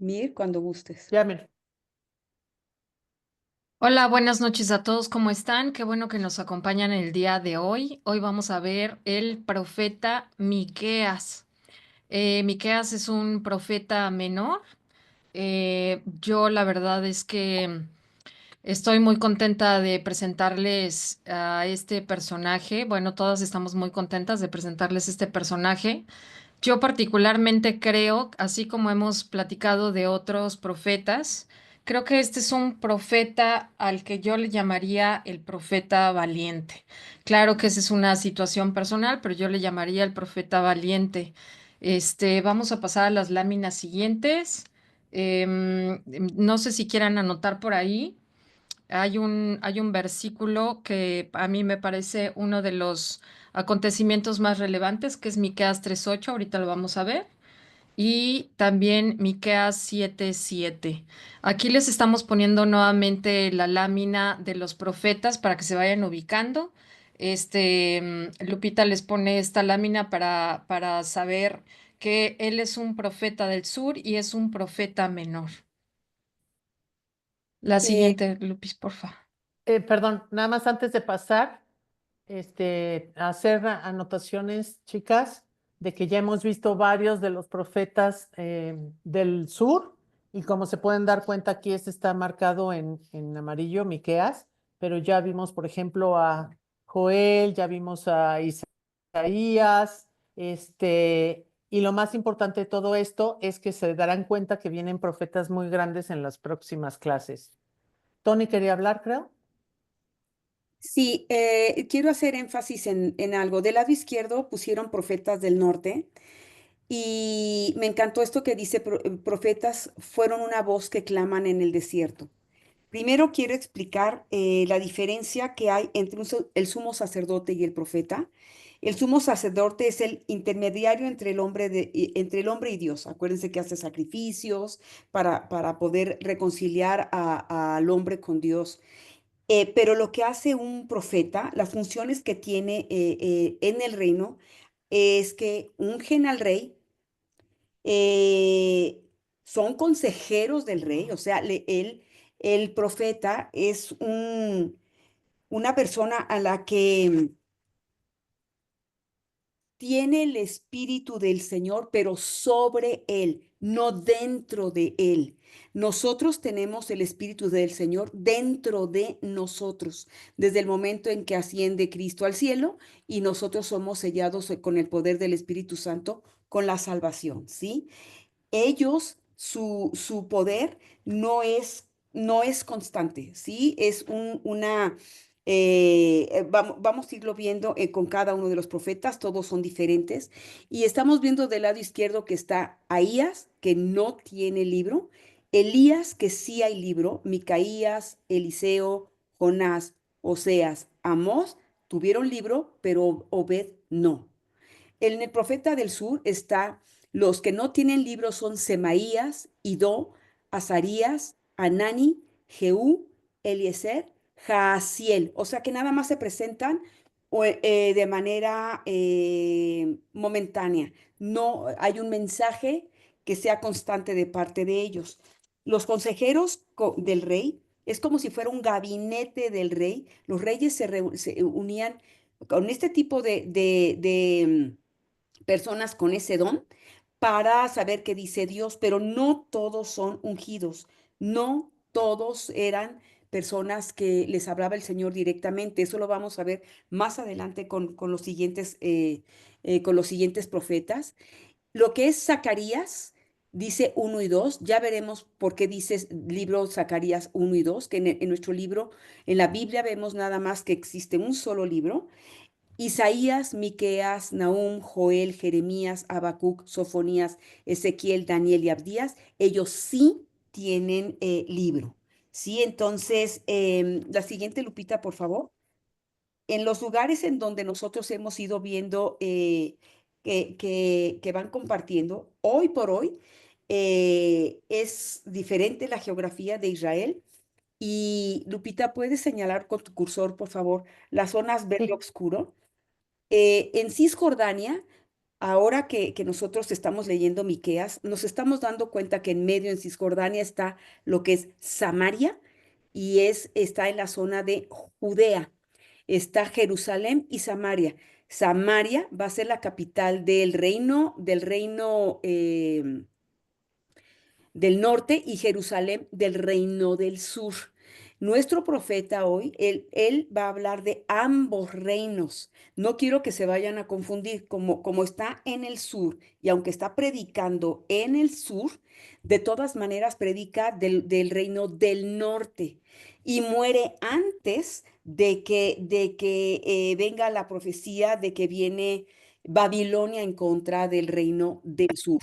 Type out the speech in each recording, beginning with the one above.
Mir, cuando gustes. Ya, mira. Hola, buenas noches a todos, ¿cómo están? Qué bueno que nos acompañan el día de hoy. Hoy vamos a ver el profeta Miqueas. Miqueas es un profeta menor. Yo la verdad es que estoy muy contenta de presentarles a este personaje. Bueno, todas estamos muy contentas de presentarles este personaje. Yo particularmente creo, así como hemos platicado de otros profetas, creo que este es un profeta al que yo le llamaría el profeta valiente. Claro que esa es una situación personal, pero yo le llamaría el profeta valiente. Vamos a pasar a las láminas siguientes. No sé si quieran anotar por ahí. Hay un versículo que a mí me parece uno de los acontecimientos más relevantes, que es Miqueas 3:8, ahorita lo vamos a ver, y también Miqueas 7:7. Aquí les estamos poniendo nuevamente la lámina de los profetas para que se vayan ubicando. Lupita les pone esta lámina para saber que él es un profeta del sur y es un profeta menor. La Eh, siguiente, Lupis, porfa. Perdón, nada más antes de pasar, hacer anotaciones, chicas, de que ya hemos visto varios de los profetas del sur y como se pueden dar cuenta aquí este está marcado en amarillo, Miqueas, pero ya vimos, por ejemplo, a Joel, ya vimos a Isaías, y lo más importante de todo esto es que se darán cuenta que vienen profetas muy grandes en las próximas clases. Tony quería hablar, creo. sí, quiero hacer énfasis en algo. Del lado izquierdo pusieron profetas del norte y me encantó esto que dice, profetas fueron una voz que claman en el desierto. Primero quiero explicar la diferencia que hay entre el sumo sacerdote y el profeta. El sumo sacerdote es el intermediario entre el hombre, entre el hombre y Dios. Acuérdense que hace sacrificios para poder reconciliar al hombre con Dios. Pero lo que hace un profeta, las funciones que tiene en el reino, es que ungen al rey, eh, son consejeros del rey, o sea, el profeta es una persona a la que tiene el espíritu del Señor, pero sobre él, no dentro de él. Nosotros tenemos el espíritu del Señor dentro de nosotros, desde el momento en que asciende Cristo al cielo y nosotros somos sellados con el poder del Espíritu Santo con la salvación, ¿sí? Ellos, su poder no es constante, ¿sí? Es vamos a irlo viendo con cada uno de los profetas, todos son diferentes. Y estamos viendo del lado izquierdo que está Ahías, que no tiene libro, Elías, que sí hay libro, Micaías, Eliseo, Jonás, Oseas, Amós, tuvieron libro, pero Obed no. En el profeta del sur está, los que no tienen libro son Semaías, Idó, Azarías, Anani, Jehú, Eliezer, Jaasiel. O sea que nada más se presentan de manera momentánea. No hay un mensaje que sea constante de parte de ellos. Los consejeros del rey es como si fuera un gabinete del rey. Los reyes se unían con este tipo de personas con ese don para saber qué dice Dios, pero no todos son ungidos, no todos eran personas que les hablaba el Señor directamente. Eso lo vamos a ver más adelante con los siguientes profetas. Lo que es Zacarías, dice uno y 2. Ya veremos por qué dice libro Zacarías uno y 2, que en nuestro libro, en la Biblia vemos nada más que existe un solo libro. Isaías, Miqueas, Nahum, Joel, Jeremías, Habacuc, Sofonías, Ezequiel, Daniel y Abdías, ellos sí tienen libro. Sí, entonces, la siguiente, Lupita, por favor. En los lugares en donde nosotros hemos ido viendo que van compartiendo, hoy por hoy es diferente la geografía de Israel. Y Lupita, ¿puedes señalar con tu cursor, por favor, las zonas verde Sí, oscuro? En Cisjordania, ahora que nosotros estamos leyendo Miqueas, nos estamos dando cuenta que en medio en Cisjordania está lo que es Samaria y está en la zona de Judea. Está Jerusalén y Samaria. Samaria va a ser la capital del norte y Jerusalén del reino del sur. Nuestro profeta hoy, él va a hablar de ambos reinos. No quiero que se vayan a confundir, como está en el sur y aunque está predicando en el sur, de todas maneras predica del reino del norte y muere antes de que venga la profecía de que viene Babilonia en contra del reino del sur.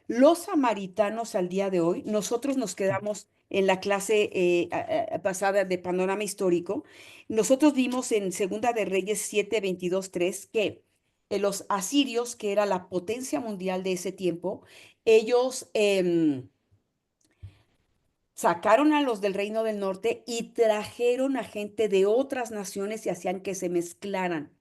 Los samaritanos al día de hoy, nosotros nos quedamos en la clase pasada de panorama histórico. Nosotros vimos en Segunda de Reyes 7, 22, 3 que los asirios, que era la potencia mundial de ese tiempo, ellos sacaron a los del reino del norte y trajeron a gente de otras naciones y hacían que se mezclaran.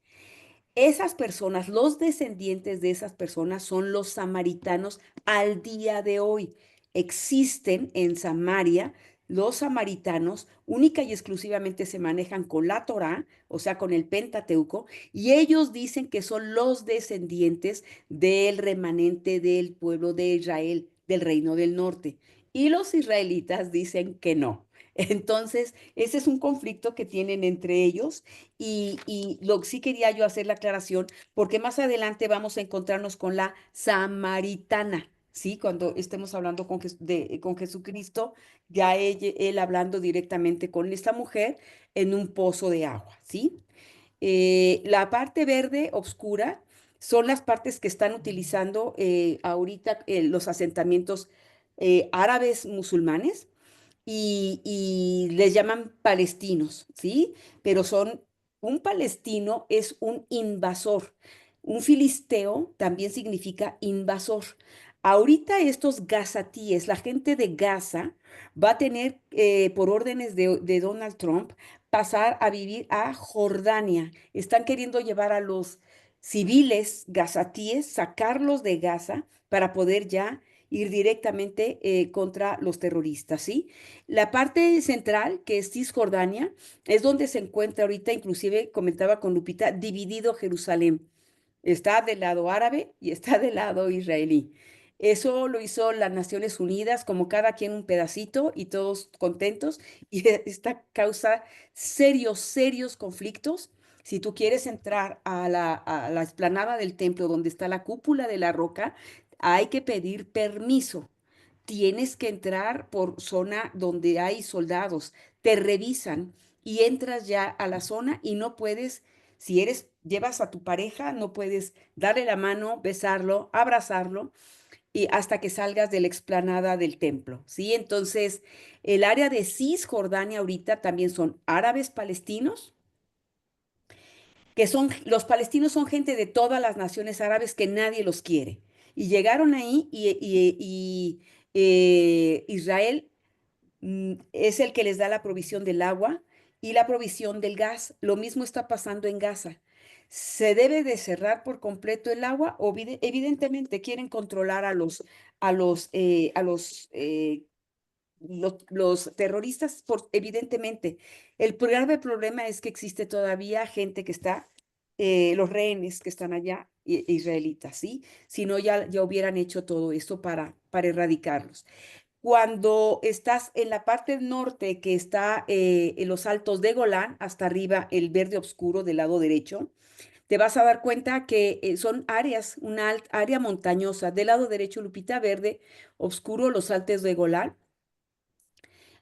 Esas personas, los descendientes de esas personas son los samaritanos al día de hoy. Existen en Samaria los samaritanos, única y exclusivamente se manejan con la Torá, o sea, con el Pentateuco, y ellos dicen que son los descendientes del remanente del pueblo de Israel, del reino del norte. Y los israelitas dicen que no. Entonces, ese es un conflicto que tienen entre ellos y sí quería yo hacer la aclaración, porque más adelante vamos a encontrarnos con la samaritana, ¿sí? Cuando estemos hablando con Jesucristo, ya él hablando directamente con esta mujer en un pozo de agua, ¿sí? La parte verde oscura son las partes que están utilizando ahorita los asentamientos árabes musulmanes y les llaman palestinos, ¿sí? Pero un palestino es un invasor. Un filisteo también significa invasor. Ahorita estos gazatíes, la gente de Gaza, va a tener, por órdenes de Donald Trump, pasar a vivir a Jordania. Están queriendo llevar a los civiles gazatíes, sacarlos de Gaza para poder ya ir directamente contra los terroristas, ¿sí? La parte central, que es Cisjordania, es donde se encuentra ahorita, inclusive comentaba con Lupita, dividido Jerusalén. Está del lado árabe y está del lado israelí. Eso lo hizo las Naciones Unidas, como cada quien un pedacito y todos contentos. Y esta causa serios, serios conflictos. Si tú quieres entrar a la explanada del templo donde está la cúpula de la roca, hay que pedir permiso. Tienes que entrar por zona donde hay soldados, te revisan y entras ya a la zona y no puedes, si llevas a tu pareja, no puedes darle la mano, besarlo, abrazarlo y hasta que salgas de la explanada del templo, ¿sí? Entonces, el área de Cisjordania ahorita también son árabes palestinos, los palestinos son gente de todas las naciones árabes que nadie los quiere. Y llegaron ahí y Israel es el que les da la provisión del agua y la provisión del gas. Lo mismo está pasando en Gaza. Se debe de cerrar por completo el agua o evidentemente quieren controlar a los terroristas, evidentemente. El grave problema es que existe todavía gente que está, los rehenes que están allá, israelitas, ¿sí? Si no, ya hubieran hecho todo esto para erradicarlos. Cuando estás en la parte norte, que está en los altos de Golán, hasta arriba, el verde oscuro del lado derecho, te vas a dar cuenta que son áreas, una área montañosa. Del lado derecho, Lupita, verde oscuro, los altos de Golán.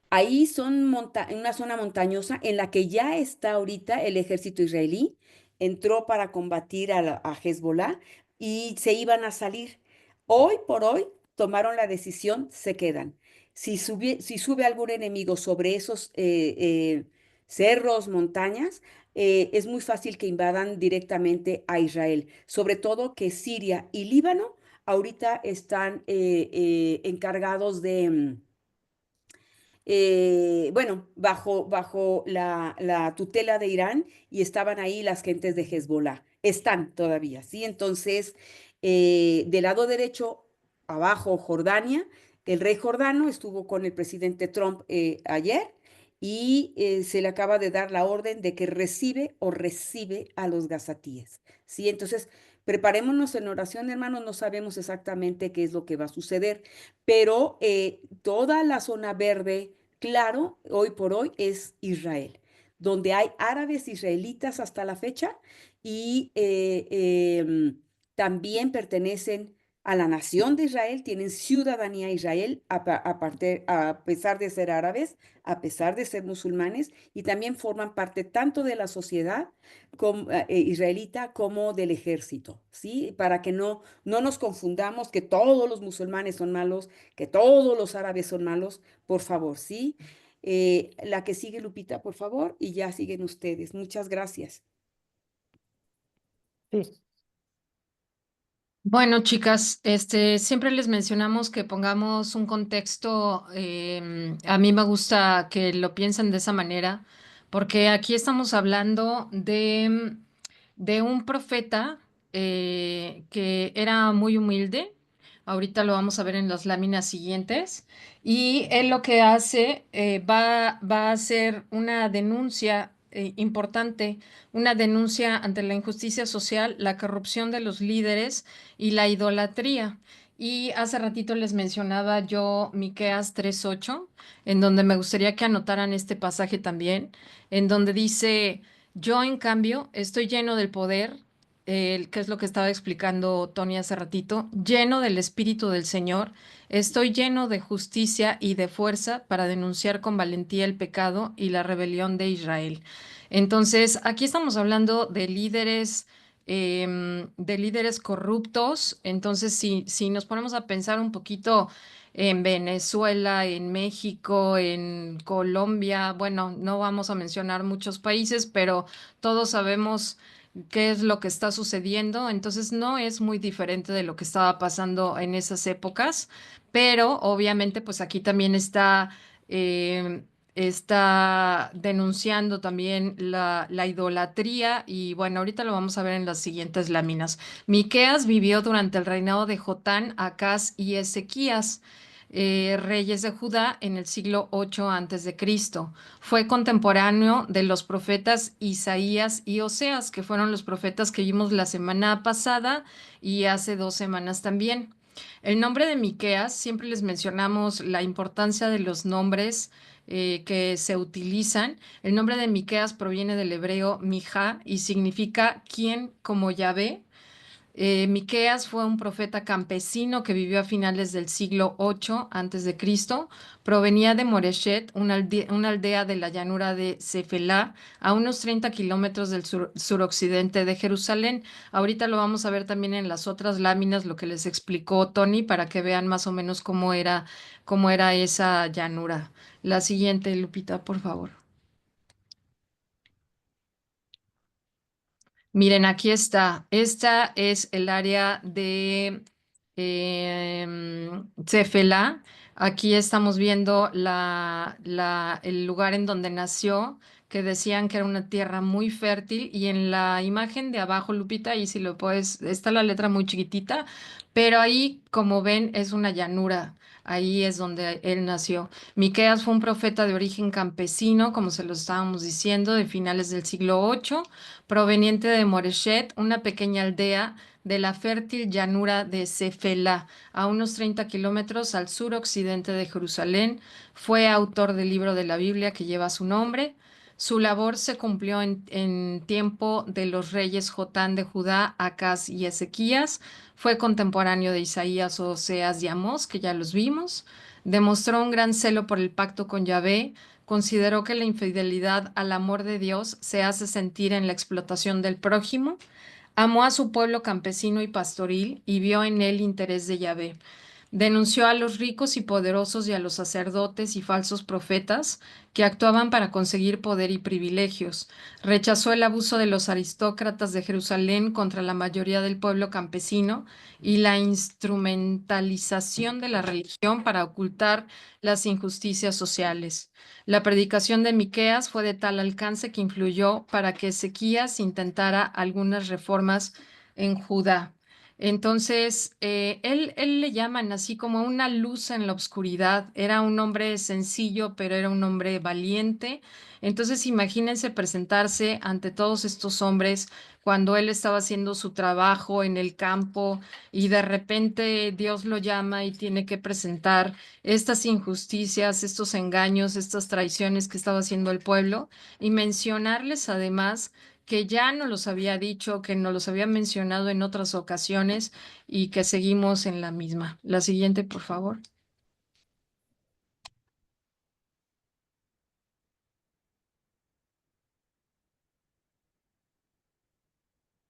Ahí son una zona montañosa en la que ya está ahorita el ejército israelí. Entró para combatir a Hezbollah y se iban a salir. Hoy por hoy tomaron la decisión, se quedan. Si sube algún enemigo sobre esos cerros, montañas, es muy fácil que invadan directamente a Israel. Sobre todo que Siria y Líbano ahorita están encargados de bueno, bajo la tutela de Irán y estaban ahí las gentes de Hezbollah. están todavía, ¿sí? Entonces, del lado derecho, abajo, Jordania, el rey Jordano estuvo con el presidente Trump ayer y se le acaba de dar la orden de que recibe a los gazatíes, ¿sí? Entonces, preparémonos en oración, hermanos, no sabemos exactamente qué es lo que va a suceder, pero toda la zona verde, claro, hoy por hoy es Israel, donde hay árabes israelitas hasta la fecha y también pertenecen a la nación de Israel, tienen ciudadanía Israel a pesar de ser árabes, a pesar de ser musulmanes, y también forman parte tanto de la sociedad israelita como del ejército, ¿sí? Para que no nos confundamos que todos los musulmanes son malos, que todos los árabes son malos, por favor, ¿sí? La que sigue, Lupita, por favor, y ya siguen ustedes. Muchas gracias. Sí, Bueno, chicas, siempre les mencionamos que pongamos un contexto. A mí me gusta que lo piensen de esa manera, porque aquí estamos hablando de un profeta que era muy humilde. Ahorita lo vamos a ver en las láminas siguientes. Y él lo que hace va a hacer una denuncia importante, una denuncia ante la injusticia social, la corrupción de los líderes y la idolatría. Y hace ratito les mencionaba yo Miqueas 3:8, en donde me gustaría que anotaran este pasaje también, en donde dice, yo en cambio estoy lleno del poder, que es lo que estaba explicando Tony hace ratito, lleno del Espíritu del Señor, estoy lleno de justicia y de fuerza para denunciar con valentía el pecado y la rebelión de Israel. Entonces, aquí estamos hablando de líderes corruptos. Entonces, si nos ponemos a pensar un poquito en Venezuela, en México, en Colombia, bueno, no vamos a mencionar muchos países, pero todos sabemos qué es lo que está sucediendo. Entonces, no es muy diferente de lo que estaba pasando en esas épocas, pero obviamente, pues aquí también eh, está denunciando también la idolatría y bueno, ahorita lo vamos a ver en las siguientes láminas. Miqueas vivió durante el reinado de Jotán, Acaz y Ezequías, reyes de Judá en el siglo 8 antes de Cristo. Fue contemporáneo de los profetas Isaías y Oseas, que fueron los profetas que vimos la semana pasada y hace 2 semanas también. El nombre de Miqueas, siempre les mencionamos la importancia de los nombres que se utilizan. El nombre de Miqueas proviene del hebreo Mijá y significa quien como Yahvé. Miqueas fue un profeta campesino que vivió a finales del siglo 8 antes de Cristo. Provenía de Moreshet, una aldea de la llanura de Cefelá, a unos 30 kilómetros del suroccidente de Jerusalén. Ahorita lo vamos a ver también en las otras láminas, lo que les explicó Tony, para que vean más o menos cómo era esa llanura. La siguiente, Lupita, por favor. Miren, aquí está. Esta es el área de Cefela. Aquí estamos viendo el lugar en donde nació, que decían que era una tierra muy fértil. Y en la imagen de abajo, Lupita, ahí si lo puedes, está la letra muy chiquitita, pero ahí, como ven, es una llanura. Ahí es donde él nació. Miqueas fue un profeta de origen campesino, como se lo estábamos diciendo, de finales del siglo 8 proveniente de Moreshet, una pequeña aldea de la fértil llanura de Cefela, a unos 30 kilómetros al suroccidente de Jerusalén. Fue autor del libro de la Biblia que lleva su nombre. Su labor se cumplió en tiempo de los reyes Jotán de Judá, Acaz y Ezequías. Fue contemporáneo de Isaías, Oseas y Amós, que ya los vimos. Demostró un gran celo por el pacto con Yahvé. Consideró que la infidelidad al amor de Dios se hace sentir en la explotación del prójimo. Amó a su pueblo campesino y pastoril y vio en él interés de Yahvé. Denunció a los ricos y poderosos y a los sacerdotes y falsos profetas que actuaban para conseguir poder y privilegios. Rechazó el abuso de los aristócratas de Jerusalén contra la mayoría del pueblo campesino y la instrumentalización de la religión para ocultar las injusticias sociales. La predicación de Miqueas fue de tal alcance que influyó para que Ezequías intentara algunas reformas en Judá. Entonces, él le llaman así como una luz en la oscuridad. Era un hombre sencillo, pero era un hombre valiente. Entonces, imagínense presentarse ante todos estos hombres cuando él estaba haciendo su trabajo en el campo y de repente Dios lo llama y tiene que presentar estas injusticias, estos engaños, estas traiciones que estaba haciendo el pueblo y mencionarles además que ya nos los había dicho, que nos los había mencionado en otras ocasiones y que seguimos en la misma. La siguiente, por favor.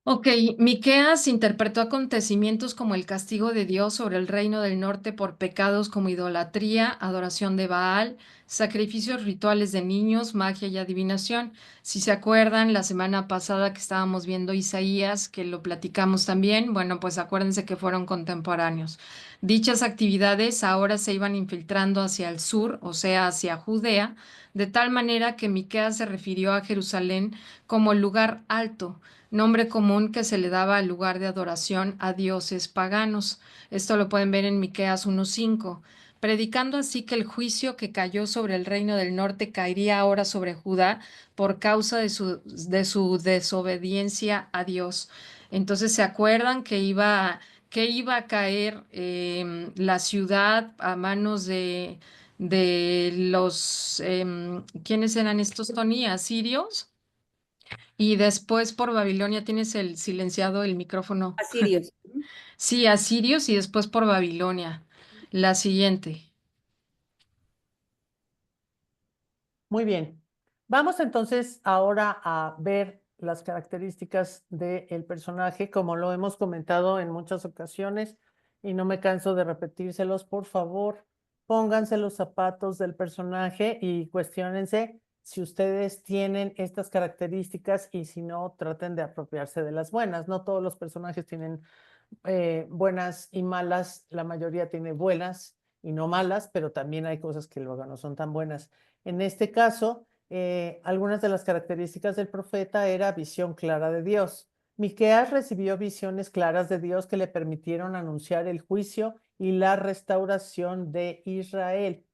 Ok, Miqueas interpretó acontecimientos como el castigo de Dios sobre el reino del norte por pecados como idolatría, adoración de Baal, sacrificios rituales de niños, magia y adivinación. Si se acuerdan, la semana pasada que estábamos viendo Isaías, que lo platicamos también, bueno, pues acuérdense que fueron contemporáneos. Dichas actividades ahora se iban infiltrando hacia el sur, o sea, hacia Judea, de tal manera que Miqueas se refirió a Jerusalén como lugar alto, nombre común que se le daba al lugar de adoración a dioses paganos. Esto lo pueden ver en Miqueas 1:5, predicando así que el juicio que cayó sobre el reino del norte caería ahora sobre Judá por causa de su desobediencia a Dios. Entonces, ¿se acuerdan que iba a caer la ciudad a manos de los, ¿quiénes eran estos, Tony? ¿Asirios? Y después por Babilonia tienes el silenciado el micrófono. Asirios. Sí, asirios y después por Babilonia. La siguiente. Muy bien. Vamos entonces ahora a ver las características del personaje, como lo hemos comentado en muchas ocasiones, y no me canso de repetírselos. Por favor, pónganse los zapatos del personaje y cuestiónense si ustedes tienen estas características y si no, traten de apropiarse de las buenas. No todos los personajes tienen buenas y malas, la mayoría tiene buenas y no malas, pero también hay cosas que luego no son tan buenas. En este caso, algunas de las características del profeta era visión clara de Dios. Miqueas recibió visiones claras de Dios que le permitieron anunciar el juicio y la restauración de Israel.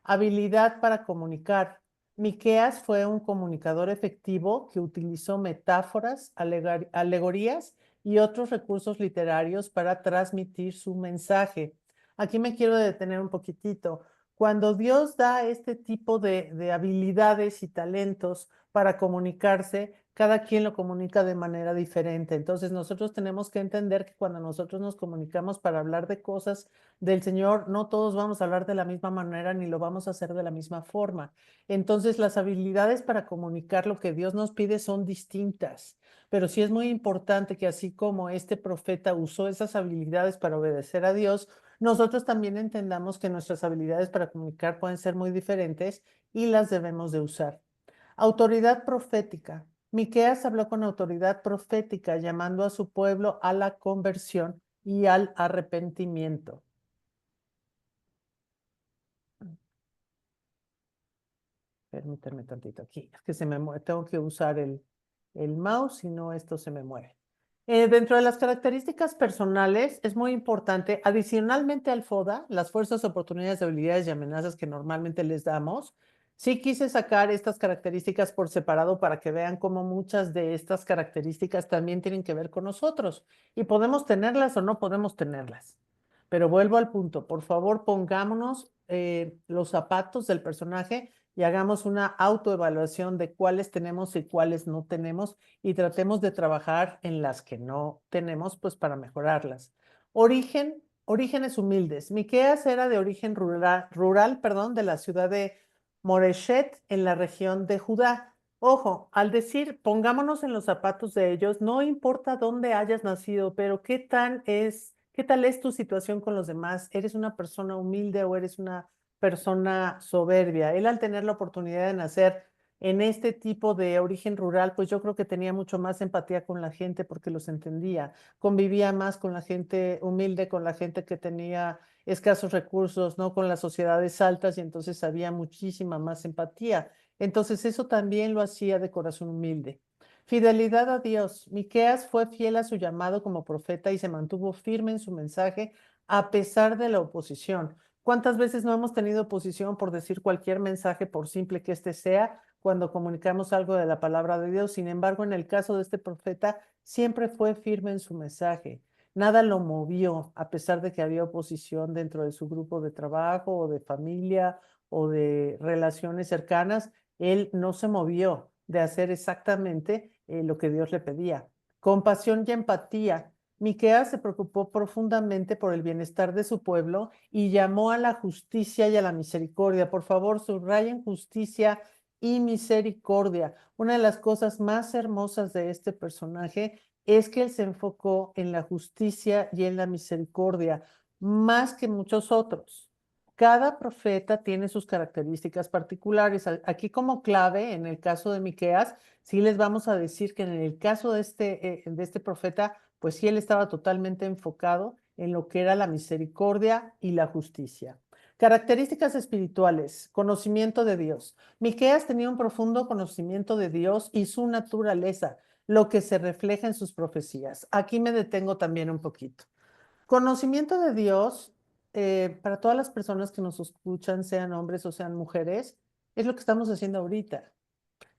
Habilidad para comunicar. Miqueas fue un comunicador efectivo que utilizó metáforas, alegorías y otros recursos literarios para transmitir su mensaje. Aquí me quiero detener un poquitito. Cuando Dios da este tipo de habilidades y talentos para comunicarse, cada quien lo comunica de manera diferente. Entonces nosotros tenemos que entender que cuando nosotros nos comunicamos para hablar de cosas del Señor, no todos vamos a hablar de la misma manera ni lo vamos a hacer de la misma forma. Entonces las habilidades para comunicar lo que Dios nos pide son distintas. Pero sí es muy importante que así como este profeta usó esas habilidades para obedecer a Dios, nosotros también entendamos que nuestras habilidades para comunicar pueden ser muy diferentes y las debemos de usar. Autoridad profética. Miqueas habló con autoridad profética, llamando a su pueblo a la conversión y al arrepentimiento. Permítanme tantito aquí. Es que se me mueve. Tengo que usar el mouse, si no esto se me mueve. Dentro de las características personales, es muy importante, adicionalmente al FODA, las fuerzas, oportunidades, habilidades y amenazas que normalmente les damos, sí quise sacar estas características por separado para que vean cómo muchas de estas características también tienen que ver con nosotros y podemos tenerlas o no podemos tenerlas. Pero vuelvo al punto, por favor, pongámonos los zapatos del personaje y hagamos una autoevaluación de cuáles tenemos y cuáles no tenemos y tratemos de trabajar en las que no tenemos, pues para mejorarlas. Orígenes humildes. Miqueas era de origen rural, perdón, de la ciudad de Moreshet, en la región de Judá. Ojo, al decir pongámonos en los zapatos de ellos, no importa dónde hayas nacido, pero qué tan es ¿Qué tal es tu situación con los demás? ¿Eres una persona humilde o eres una persona soberbia? Él, al tener la oportunidad de nacer en este tipo de origen rural, pues yo creo que tenía mucho más empatía con la gente porque los entendía, convivía más con la gente humilde, con la gente que tenía escasos recursos, no con las sociedades altas, y entonces había muchísima más empatía. Entonces eso también lo hacía de corazón humilde. Fidelidad a Dios. Miqueas fue fiel a su llamado como profeta y se mantuvo firme en su mensaje a pesar de la oposición. ¿Cuántas veces no hemos tenido oposición por decir cualquier mensaje, por simple que éste sea, cuando comunicamos algo de la palabra de Dios? Sin embargo, en el caso de este profeta, siempre fue firme en su mensaje. Nada lo movió, a pesar de que había oposición dentro de su grupo de trabajo o de familia o de relaciones cercanas. Él no se movió de hacer exactamente lo que Dios le pedía. Compasión y empatía. Miqueas se preocupó profundamente por el bienestar de su pueblo y llamó a la justicia y a la misericordia. Por favor, subrayen justicia y misericordia. Una de las cosas más hermosas de este personaje es que él se enfocó en la justicia y en la misericordia, más que muchos otros. Cada profeta tiene sus características particulares. Aquí, como clave, en el caso de Miqueas, sí les vamos a decir que en el caso de este profeta, pues sí, él estaba totalmente enfocado en lo que era la misericordia y la justicia. Características espirituales, conocimiento de Dios. Miqueas tenía un profundo conocimiento de Dios y su naturaleza, lo que se refleja en sus profecías. Aquí me detengo también un poquito. Conocimiento de Dios, para todas las personas que nos escuchan, sean hombres o sean mujeres, es lo que estamos haciendo ahorita.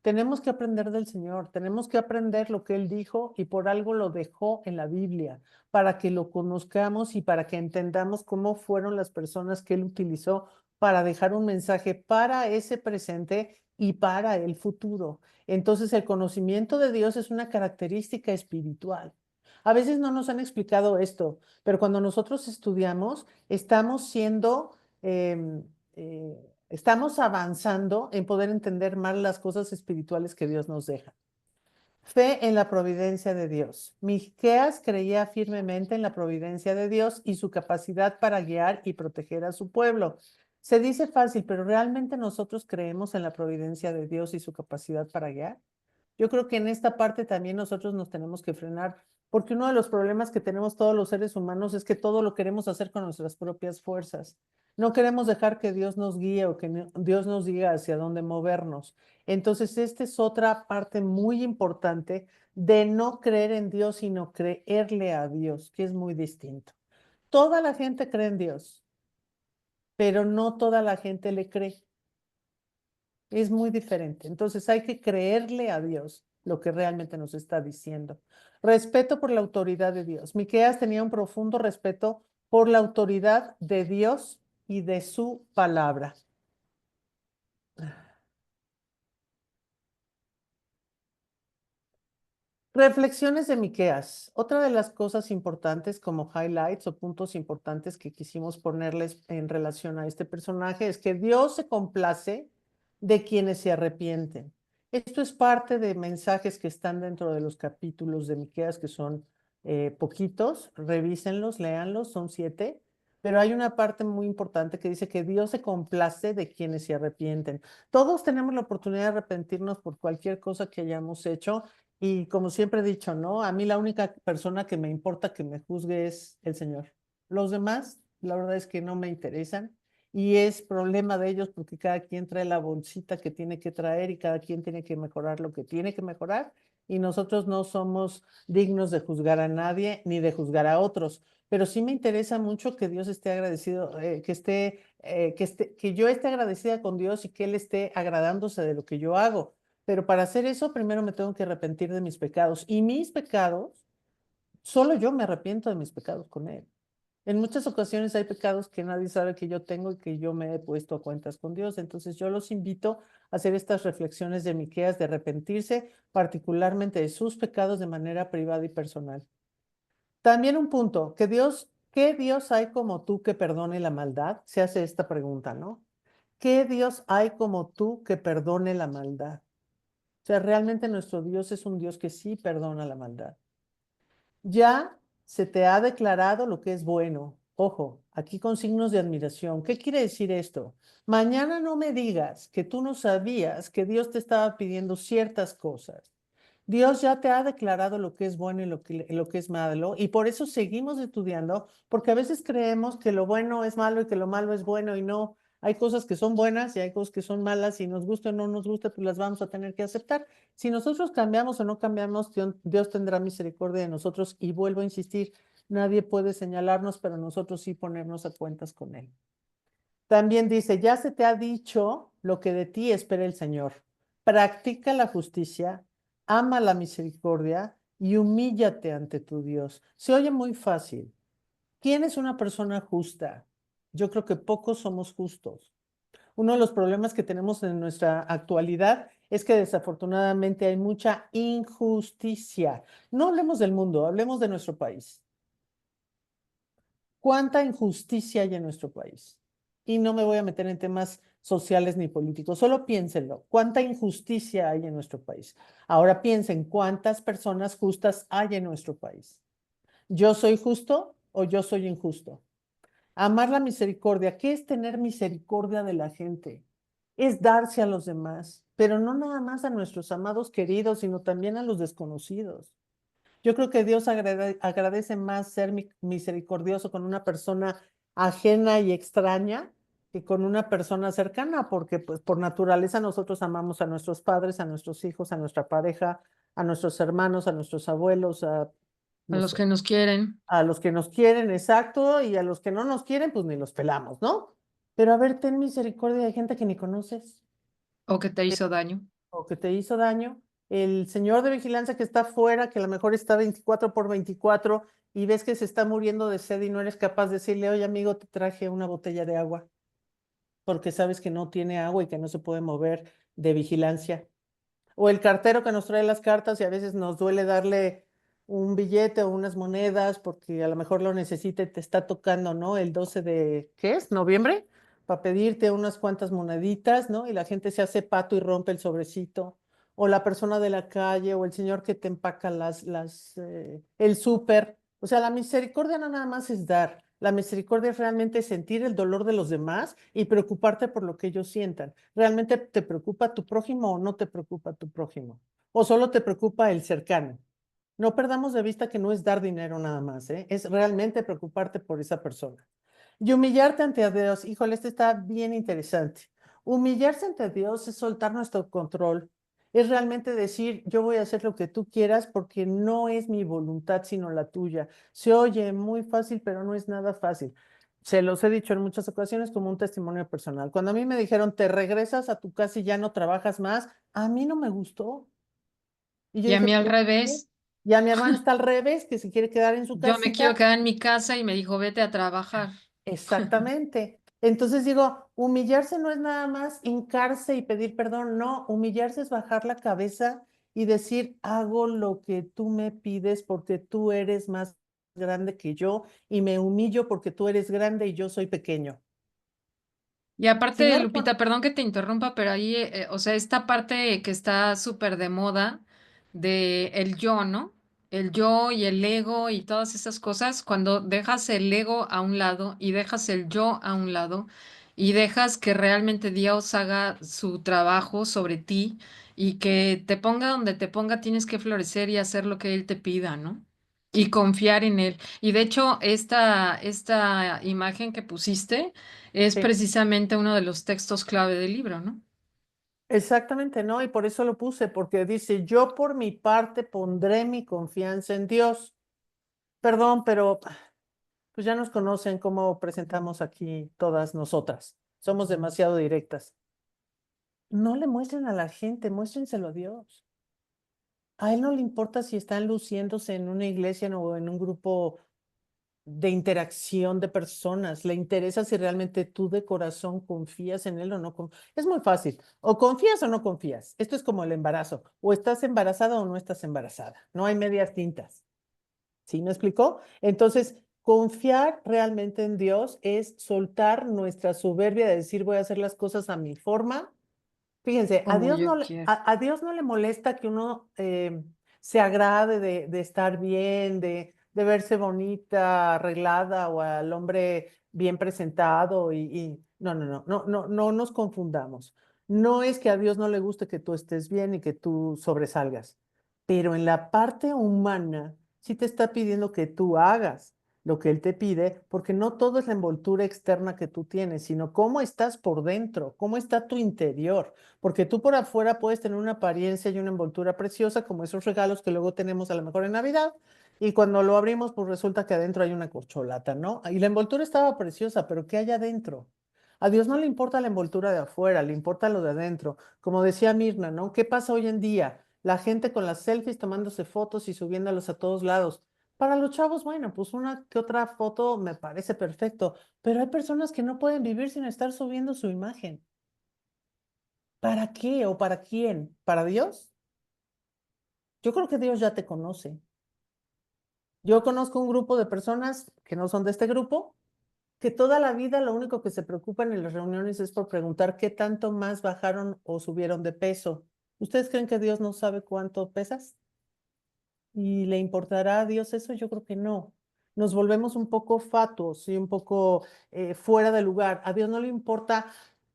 Tenemos que aprender del Señor, tenemos que aprender lo que Él dijo y por algo lo dejó en la Biblia, para que lo conozcamos y para que entendamos cómo fueron las personas que Él utilizó para dejar un mensaje para ese presente y para el futuro. Entonces, el conocimiento de Dios es una característica espiritual. A veces no nos han explicado esto, pero cuando nosotros estudiamos, estamos siendo... estamos avanzando en poder entender más las cosas espirituales que Dios nos deja. Fe en la providencia de Dios. Miqueas creía firmemente en la providencia de Dios y su capacidad para guiar y proteger a su pueblo. Se dice fácil, pero ¿realmente nosotros creemos en la providencia de Dios y su capacidad para guiar? Yo creo que en esta parte también nosotros nos tenemos que frenar, porque uno de los problemas que tenemos todos los seres humanos es que todo lo queremos hacer con nuestras propias fuerzas. No queremos dejar que Dios nos guíe o que Dios nos diga hacia dónde movernos. Entonces, esta es otra parte muy importante de no creer en Dios, sino creerle a Dios, que es muy distinto. Toda la gente cree en Dios, pero no toda la gente le cree. Es muy diferente. Entonces hay que creerle a Dios lo que realmente nos está diciendo. Respeto por la autoridad de Dios. Miqueas tenía un profundo respeto por la autoridad de Dios y de su palabra. Reflexiones de Miqueas. Otra de las cosas importantes como highlights o puntos importantes que quisimos ponerles en relación a este personaje es que Dios se complace de quienes se arrepienten. Esto es parte de mensajes que están dentro de los capítulos de Miqueas, que son poquitos. Revísenlos, léanlos, son 7. Pero hay una parte muy importante que dice que Dios se complace de quienes se arrepienten. Todos tenemos la oportunidad de arrepentirnos por cualquier cosa que hayamos hecho y como siempre he dicho, ¿no? A mí la única persona que me importa que me juzgue es el Señor. Los demás, la verdad es que no me interesan y es problema de ellos porque cada quien trae la bolsita que tiene que traer y cada quien tiene que mejorar lo que tiene que mejorar y nosotros no somos dignos de juzgar a nadie ni de juzgar a otros. Pero sí me interesa mucho que Dios esté agradecido, que yo esté agradecida con Dios y que Él esté agradándose de lo que yo hago. Pero para hacer eso, primero me tengo que arrepentir de mis pecados. Y mis pecados, solo yo me arrepiento de mis pecados con Él. En muchas ocasiones hay pecados que nadie sabe que yo tengo y que yo me he puesto a cuentas con Dios. Entonces yo los invito a hacer estas reflexiones de Miqueas, de arrepentirse particularmente de sus pecados de manera privada y personal. También un punto, ¿qué Dios hay como tú que perdone la maldad? Se hace esta pregunta, ¿no? ¿Qué Dios hay como tú que perdone la maldad? O sea, realmente nuestro Dios es un Dios que sí perdona la maldad. Ya se te ha declarado lo que es bueno. Ojo, aquí con signos de admiración. ¿Qué quiere decir esto? Mañana no me digas que tú no sabías que Dios te estaba pidiendo ciertas cosas. Dios ya te ha declarado lo que es bueno y lo que es malo, y por eso seguimos estudiando, porque a veces creemos que lo bueno es malo y que lo malo es bueno, y no. Hay cosas que son buenas y hay cosas que son malas, y nos gusta o no nos gusta, pues las vamos a tener que aceptar. Si nosotros cambiamos o no cambiamos, Dios tendrá misericordia de nosotros, y vuelvo a insistir, nadie puede señalarnos, pero nosotros sí ponernos a cuentas con Él. También dice, ya se te ha dicho lo que de ti espera el Señor. Practica la justicia, ama la misericordia y humíllate ante tu Dios. Se oye muy fácil. ¿Quién es una persona justa? Yo creo que pocos somos justos. Uno de los problemas que tenemos en nuestra actualidad es que desafortunadamente hay mucha injusticia. No hablemos del mundo, hablemos de nuestro país. ¿Cuánta injusticia hay en nuestro país? Y no me voy a meter en temas sociales ni políticos, solo piénsenlo. ¿Cuánta injusticia hay en nuestro país? Ahora piensen, ¿cuántas personas justas hay en nuestro país? ¿Yo soy justo o yo soy injusto? Amar la misericordia. ¿Qué es tener misericordia de la gente? Es darse a los demás, pero no nada más a nuestros amados queridos, sino también a los desconocidos. Yo creo que Dios agradece más ser misericordioso con una persona ajena y extraña que con una persona cercana, porque pues por naturaleza nosotros amamos a nuestros padres, a nuestros hijos, a nuestra pareja, a nuestros hermanos, a nuestros abuelos, A no los sé, que nos quieren a los que nos quieren, exacto, y a los que no nos quieren, pues ni los pelamos, ¿no? Pero a ver, ten misericordia de gente que ni conoces o que te hizo daño. o que te hizo daño, el señor de vigilancia que está afuera, que a lo mejor está 24/24 y ves que se está muriendo de sed y no eres capaz de decirle, oye amigo, te traje una botella de agua, porque sabes que no tiene agua y que no se puede mover de vigilancia. O el cartero que nos trae las cartas y a veces nos duele darle un billete o unas monedas porque a lo mejor lo necesita y te está tocando, ¿no? El 12 de, ¿qué es? ¿Noviembre? Para pedirte unas cuantas moneditas, ¿no? Y la gente se hace pato y rompe el sobrecito. O la persona de la calle o el señor que te empaca el súper. O sea, la misericordia no nada más es dar. La misericordia es realmente sentir el dolor de los demás y preocuparte por lo que ellos sientan. ¿Realmente te preocupa tu prójimo o no te preocupa tu prójimo? ¿O solo te preocupa el cercano? No perdamos de vista que no es dar dinero nada más, ¿eh? Es realmente preocuparte por esa persona. Y humillarte ante Dios, híjole, este está bien interesante. Humillarse ante Dios es soltar nuestro control, es realmente decir, yo voy a hacer lo que tú quieras porque no es mi voluntad, sino la tuya. Se oye muy fácil, pero no es nada fácil. Se los he dicho en muchas ocasiones como un testimonio personal. Cuando a mí me dijeron, te regresas a tu casa y ya no trabajas más, a mí no me gustó. Y yo Y a dije, mí al ¿por qué? revés, Y a mi hermana está al revés, que se quiere quedar en su yo me quiero casita. quedar en mi casa y me dijo, vete a trabajar. Exactamente. Entonces digo, humillarse no es nada más hincarse y pedir perdón, no, humillarse es bajar la cabeza y decir, hago lo que tú me pides porque tú eres más grande que yo y me humillo porque tú eres grande y yo soy pequeño. Y Si aparte, no, Lupita, perdón que te interrumpa, pero ahí, o sea, esta parte que está súper de moda de el yo, ¿no? El yo y el ego y todas esas cosas, cuando dejas el ego a un lado y dejas el yo a un lado y dejas que realmente Dios haga su trabajo sobre ti y que te ponga donde te ponga, tienes que florecer y hacer lo que Él te pida, ¿no? Y confiar en Él. Y de hecho, esta imagen que pusiste es sí, precisamente uno de los textos clave del libro, ¿no? exactamente, no, y por eso lo puse, porque dice, yo por mi parte pondré mi confianza en Dios. Perdón, pero pues ya nos conocen cómo presentamos aquí todas nosotras. Somos demasiado directas. No le muestren a la gente, muéstrenselo a Dios. A él no le importa si están luciéndose en una iglesia o en un grupo de interacción de personas. Le interesa si realmente tú de corazón confías en él o no. Es muy fácil. O confías o no confías. Esto es como el embarazo. O estás embarazada o no estás embarazada. No hay medias tintas. ¿Sí me explicó? Entonces, confiar realmente en Dios es soltar nuestra soberbia de decir voy a hacer las cosas a mi forma. Fíjense, Como yo quiero. a Dios no le molesta que uno se agrade de estar bien, de verse bonita, arreglada, o al hombre bien presentado no nos confundamos. No es que a Dios no le guste que tú estés bien y que tú sobresalgas, pero en la parte humana sí te está pidiendo que tú hagas lo que Él te pide, porque no todo es la envoltura externa que tú tienes, sino cómo estás por dentro, cómo está tu interior, porque tú por afuera puedes tener una apariencia y una envoltura preciosa, como esos regalos que luego tenemos a lo mejor en Navidad, y cuando lo abrimos, pues resulta que adentro hay una corcholata, ¿no? Y la envoltura estaba preciosa, pero ¿qué hay adentro? A Dios no le importa la envoltura de afuera, le importa lo de adentro. Como decía Mirna, ¿no? ¿Qué pasa hoy en día? La gente con las selfies tomándose fotos y subiéndolas a todos lados. Para los chavos, bueno, pues una que otra foto me parece perfecto, pero hay personas que no pueden vivir sin estar subiendo su imagen. ¿Para qué o para quién? ¿Para Dios? Yo creo que Dios ya te conoce. Yo conozco un grupo de personas que no son de este grupo, que toda la vida lo único que se preocupan en las reuniones es por preguntar qué tanto más bajaron o subieron de peso. ¿Ustedes creen que Dios no sabe cuánto pesas? ¿Y le importará a Dios eso? Yo creo que no. Nos volvemos un poco fatuos y un poco fuera de lugar. A Dios no le importa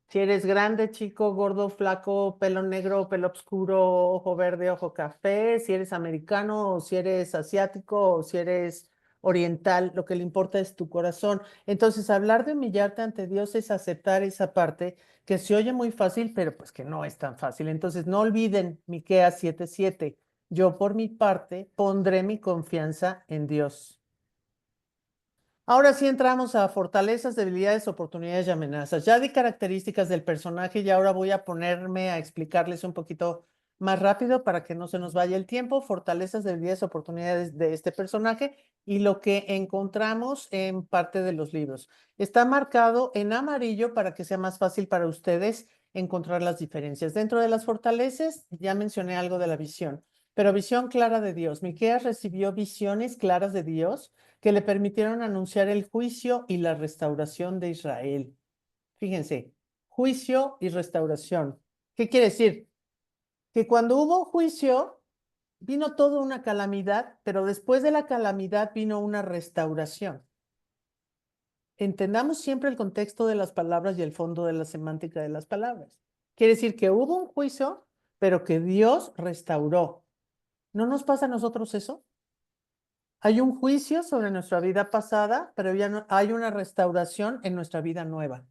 si eres grande, chico, gordo, flaco, pelo negro, pelo oscuro, ojo verde, ojo café, si eres americano o si eres asiático o si eres oriental, lo que le importa es tu corazón. Entonces, hablar de humillarte ante Dios es aceptar esa parte que se oye muy fácil, pero pues que no es tan fácil. Entonces, no olviden Miqueas 7:7. Yo por mi parte pondré mi confianza en Dios. Ahora sí entramos a fortalezas, debilidades, oportunidades y amenazas. Ya di características del personaje y ahora voy a ponerme a explicarles un poquito más rápido para que no se nos vaya el tiempo. Fortalezas, debilidades, oportunidades de este personaje y lo que encontramos en parte de los libros. Está marcado en amarillo para que sea más fácil para ustedes encontrar las diferencias. Dentro de las fortalezas, ya mencioné algo de la visión, pero visión clara de Dios. Miqueas recibió visiones claras de Dios que le permitieron anunciar el juicio y la restauración de Israel. Fíjense, juicio y restauración. ¿Qué quiere decir? Que cuando hubo juicio, vino toda una calamidad, pero después de la calamidad vino una restauración. Entendamos siempre el contexto de las palabras y el fondo de la semántica de las palabras. Quiere decir que hubo un juicio, pero que Dios restauró. ¿No nos pasa a nosotros eso? Hay un juicio sobre nuestra vida pasada, pero ya no, hay una restauración en nuestra vida nueva.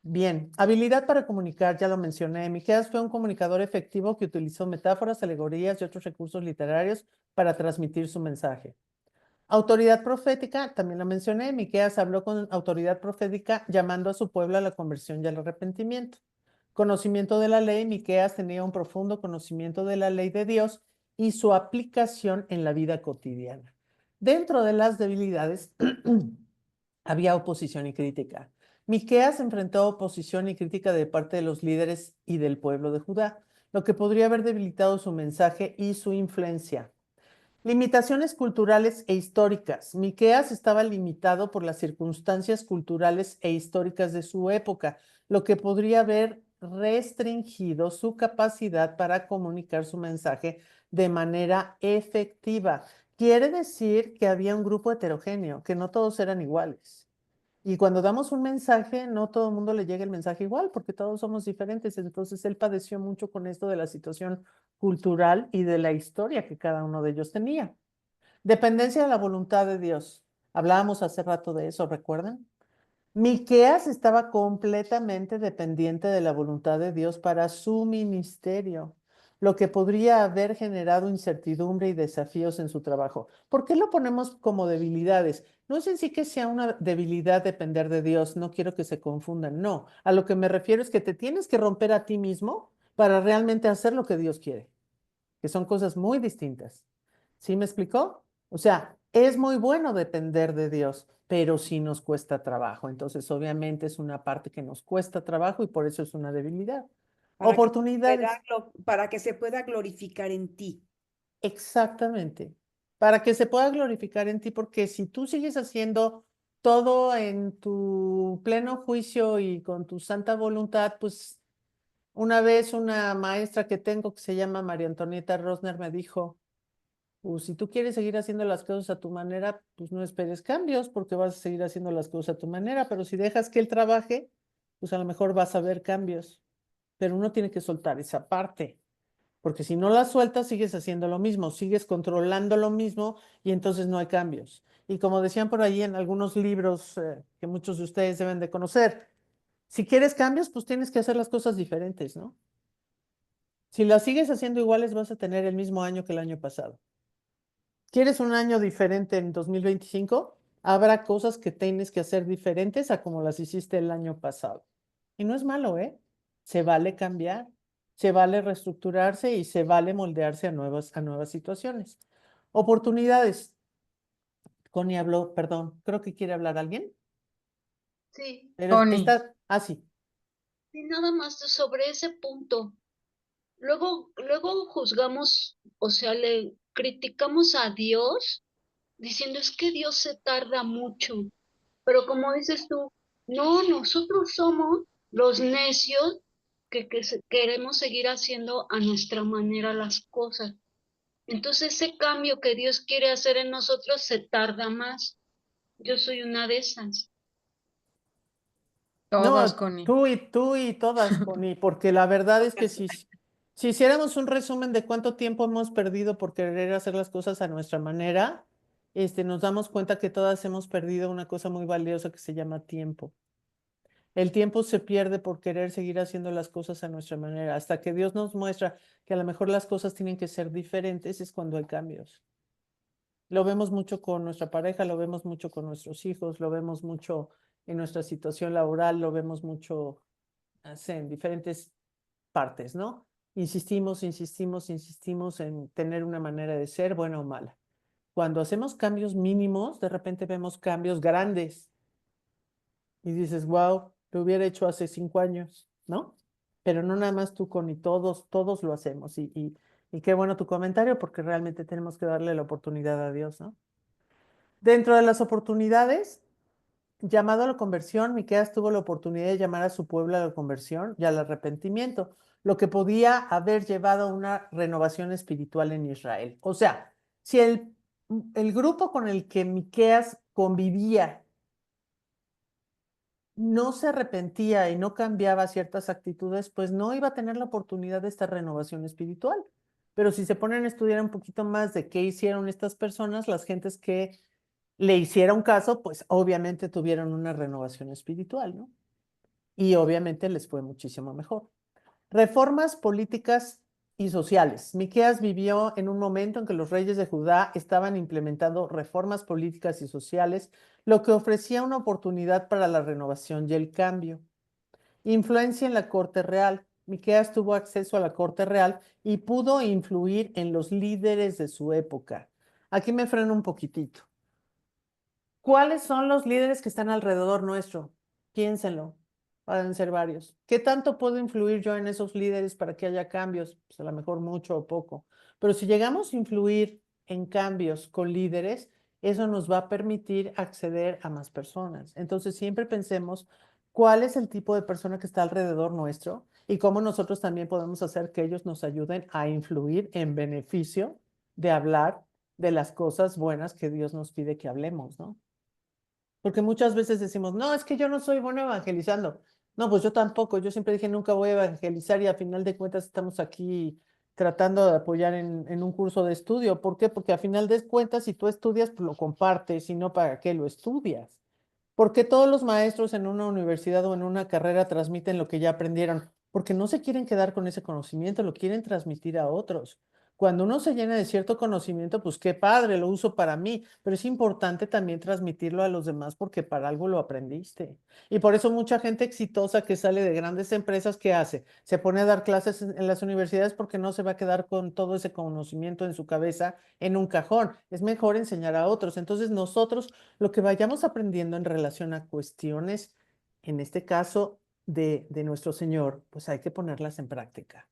Bien, habilidad para comunicar, ya lo mencioné. Miqueas fue un comunicador efectivo que utilizó metáforas, alegorías y otros recursos literarios para transmitir su mensaje. Autoridad profética, también lo mencioné. Miqueas habló con autoridad profética llamando a su pueblo a la conversión y al arrepentimiento. Conocimiento de la ley, Miqueas tenía un profundo conocimiento de la ley de Dios y su aplicación en la vida cotidiana. Dentro de las debilidades había oposición y crítica. Miqueas enfrentó oposición y crítica de parte de los líderes y del pueblo de Judá, lo que podría haber debilitado su mensaje y su influencia. Limitaciones culturales e históricas. Miqueas estaba limitado por las circunstancias culturales e históricas de su época, lo que podría haber restringido su capacidad para comunicar su mensaje de manera efectiva. Quiere decir que había un grupo heterogéneo, que no todos eran iguales. Y cuando damos un mensaje, no todo el mundo le llega el mensaje igual, porque todos somos diferentes. Entonces, él padeció mucho con esto de la situación cultural y de la historia que cada uno de ellos tenía. Dependencia de la voluntad de Dios. Hablábamos hace rato de eso, ¿recuerdan? Miqueas estaba completamente dependiente de la voluntad de Dios para su ministerio, lo que podría haber generado incertidumbre y desafíos en su trabajo. ¿Por qué lo ponemos como debilidades? No es en sí que sea una debilidad depender de Dios, no quiero que se confundan, no. A lo que me refiero es que te tienes que romper a ti mismo para realmente hacer lo que Dios quiere, que son cosas muy distintas. ¿Sí me explicó? O sea, es muy bueno depender de Dios, pero sí nos cuesta trabajo. Entonces, obviamente es una parte que nos cuesta trabajo y por eso es una debilidad. para que Oportunidades, para que se pueda glorificar en ti. exactamente. Para que se pueda glorificar en ti, porque si tú sigues haciendo todo en tu pleno juicio y con tu santa voluntad, pues una vez una maestra que tengo que se llama María Antonieta Rosner me dijo, Pues si tú quieres seguir haciendo las cosas a tu manera, pues no esperes cambios porque vas a seguir haciendo las cosas a tu manera, pero si dejas que él trabaje, pues a lo mejor vas a ver cambios. Pero uno tiene que soltar esa parte, porque si no la sueltas, sigues haciendo lo mismo, sigues controlando lo mismo y entonces no hay cambios. Y como decían por ahí en algunos libros que muchos de ustedes deben de conocer, si quieres cambios, pues tienes que hacer las cosas diferentes, ¿no? Si las sigues haciendo iguales, vas a tener el mismo año que el año pasado. ¿Quieres un año diferente en 2025? Habrá cosas que tienes que hacer diferentes a como las hiciste el año pasado. Y no es malo, ¿eh? Se vale cambiar, se vale reestructurarse y se vale moldearse a nuevas situaciones. Oportunidades. Connie habló, perdón, creo que quiere hablar alguien. Sí, Pero Connie, está, sí. y nada más sobre ese punto. Luego juzgamos, o sea, le criticamos a Dios diciendo es que Dios se tarda mucho. Pero como dices tú, no, nosotros somos los necios que queremos seguir haciendo a nuestra manera las cosas. Entonces ese cambio que Dios quiere hacer en nosotros se tarda más. Yo soy una de esas. todas, No, Connie. tú y todas, Connie, porque la verdad es que si hiciéramos un resumen de cuánto tiempo hemos perdido por querer hacer las cosas a nuestra manera, nos damos cuenta que todas hemos perdido una cosa muy valiosa que se llama tiempo. El tiempo se pierde por querer seguir haciendo las cosas a nuestra manera. Hasta que Dios nos muestra que a lo mejor las cosas tienen que ser diferentes, es cuando hay cambios. Lo vemos mucho con nuestra pareja, lo vemos mucho con nuestros hijos, lo vemos mucho en nuestra situación laboral, lo vemos mucho en diferentes partes, ¿no? Insistimos, insistimos, insistimos en tener una manera de ser buena o mala. Cuando hacemos cambios mínimos, de repente vemos cambios grandes y dices, wow, lo hubiera hecho hace 5 años, ¿no? Pero no nada más tú, Connie, todos lo hacemos. Y qué bueno tu comentario porque realmente tenemos que darle la oportunidad a Dios, ¿no? Dentro de las oportunidades, llamado a la conversión, Miqueas tuvo la oportunidad de llamar a su pueblo a la conversión y al arrepentimiento, lo que podía haber llevado a una renovación espiritual en Israel. O sea, si el grupo con el que Miqueas convivía no se arrepentía y no cambiaba ciertas actitudes, pues no iba a tener la oportunidad de esta renovación espiritual. Pero si se ponen a estudiar un poquito más de qué hicieron estas personas, las gentes que le hicieron caso, pues obviamente tuvieron una renovación espiritual, ¿no? Y obviamente les fue muchísimo mejor. Reformas políticas y sociales. Miqueas vivió en un momento en que los reyes de Judá estaban implementando reformas políticas y sociales, lo que ofrecía una oportunidad para la renovación y el cambio. Influencia en la corte real. Miqueas tuvo acceso a la corte real y pudo influir en los líderes de su época. Aquí me freno un poquitito. ¿Cuáles son los líderes que están alrededor nuestro? Piénsenlo. Pueden ser varios. ¿Qué tanto puedo influir yo en esos líderes para que haya cambios? Pues a lo mejor mucho o poco. Pero si llegamos a influir en cambios con líderes, eso nos va a permitir acceder a más personas. Entonces siempre pensemos cuál es el tipo de persona que está alrededor nuestro y cómo nosotros también podemos hacer que ellos nos ayuden a influir en beneficio de hablar de las cosas buenas que Dios nos pide que hablemos, ¿no? Porque muchas veces decimos, no, es que yo no soy bueno evangelizando. No, pues yo tampoco. Yo siempre dije, nunca voy a evangelizar y a final de cuentas estamos aquí tratando de apoyar en un curso de estudio. ¿Por qué? Porque a final de cuentas, si tú estudias, pues lo compartes y no para qué lo estudias. ¿Por qué todos los maestros en una universidad o en una carrera transmiten lo que ya aprendieron? Porque no se quieren quedar con ese conocimiento, lo quieren transmitir a otros. Cuando uno se llena de cierto conocimiento, pues qué padre, lo uso para mí, pero es importante también transmitirlo a los demás porque para algo lo aprendiste. Y por eso mucha gente exitosa que sale de grandes empresas, ¿qué hace? Se pone a dar clases en las universidades porque no se va a quedar con todo ese conocimiento en su cabeza en un cajón. Es mejor enseñar a otros. Entonces nosotros lo que vayamos aprendiendo en relación a cuestiones, en este caso de nuestro Señor, pues hay que ponerlas en práctica.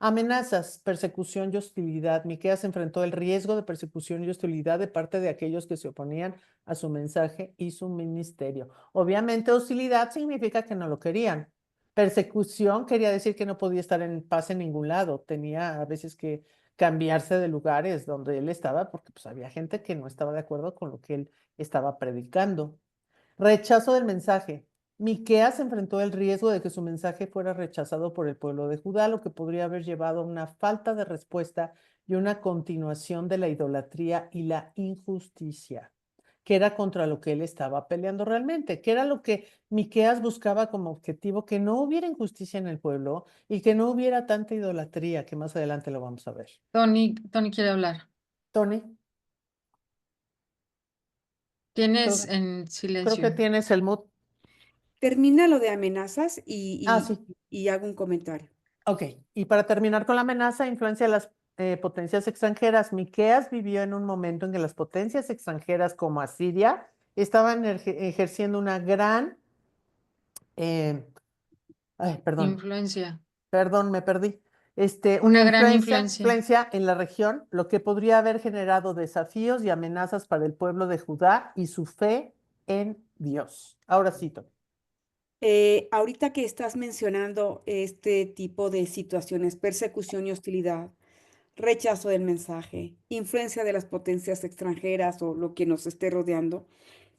Amenazas, persecución y hostilidad. Miqueas enfrentó el riesgo de persecución y hostilidad de parte de aquellos que se oponían a su mensaje y su ministerio. Obviamente, hostilidad significa que no lo querían. Persecución quería decir que no podía estar en paz en ningún lado. Tenía a veces que cambiarse de lugares donde él estaba, porque pues había gente que no estaba de acuerdo con lo que él estaba predicando. Rechazo del mensaje. Miqueas enfrentó el riesgo de que su mensaje fuera rechazado por el pueblo de Judá, lo que podría haber llevado a una falta de respuesta y una continuación de la idolatría y la injusticia, que era contra lo que él estaba peleando realmente, que era lo que Miqueas buscaba como objetivo, que no hubiera injusticia en el pueblo y que no hubiera tanta idolatría, que más adelante lo vamos a ver. Tony quiere hablar. Tony, Tienes creo, en creo que silencio. tienes el mood. Termina lo de amenazas Ah, sí. y hago un comentario. Ok, y para terminar con la amenaza, influencia de las potencias extranjeras. Miqueas vivió en un momento en que las potencias extranjeras como Asiria estaban ejerciendo una gran, eh, ay, Influencia. perdón, me perdí. Una Una gran influencia. influencia en la región, lo que podría haber generado desafíos y amenazas para el pueblo de Judá y su fe en Dios. Ahora cito. Ahorita que estás mencionando este tipo de situaciones, persecución y hostilidad, rechazo del mensaje, influencia de las potencias extranjeras o lo que nos esté rodeando,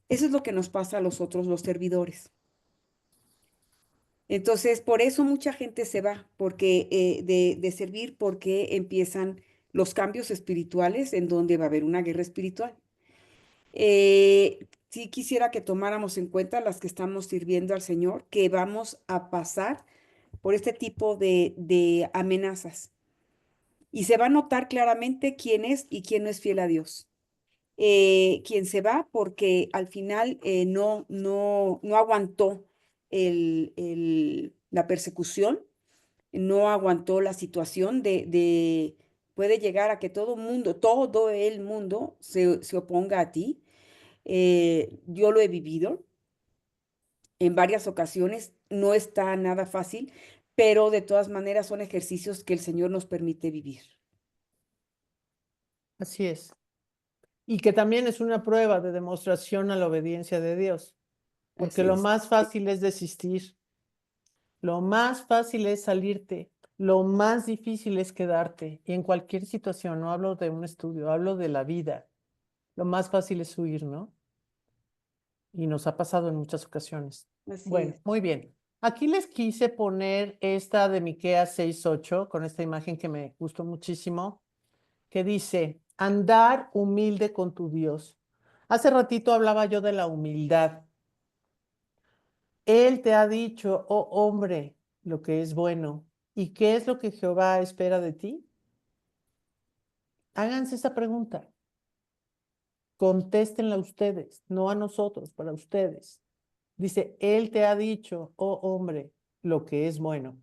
eso es lo que nos pasa a los otros, los servidores. Entonces, por eso mucha gente se va, porque de servir, porque empiezan los cambios espirituales en donde va a haber una guerra espiritual. Sí quisiera que tomáramos en cuenta las que estamos sirviendo al Señor, que vamos a pasar por este tipo de amenazas. Y se va a notar claramente quién es y quién no es fiel a Dios. Quién se va porque al final no aguantó la persecución, no aguantó la situación puede llegar a que todo el mundo se oponga a ti. Yo lo he vivido en varias ocasiones, no está nada fácil, pero de todas maneras son ejercicios que el Señor nos permite vivir. Así es. Y que también es una prueba de demostración a la obediencia de Dios, porque Así lo es. más fácil es desistir, lo más fácil es salirte, lo más difícil es quedarte. Y en cualquier situación, no hablo de un estudio, hablo de la vida. Lo más fácil es huir, ¿no? Y nos ha pasado en muchas ocasiones. Así Bueno, es. muy bien. Aquí les quise poner esta de Miqueas 6:8 con esta imagen que me gustó muchísimo, que dice, andar humilde con tu Dios. Hace ratito hablaba yo de la humildad. Él te ha dicho, oh hombre, lo que es bueno. ¿Y qué es lo que Jehová espera de ti? Háganse esa pregunta. Contéstenla ustedes, no a nosotros, para ustedes. Dice, Él te ha dicho, oh hombre, lo que es bueno.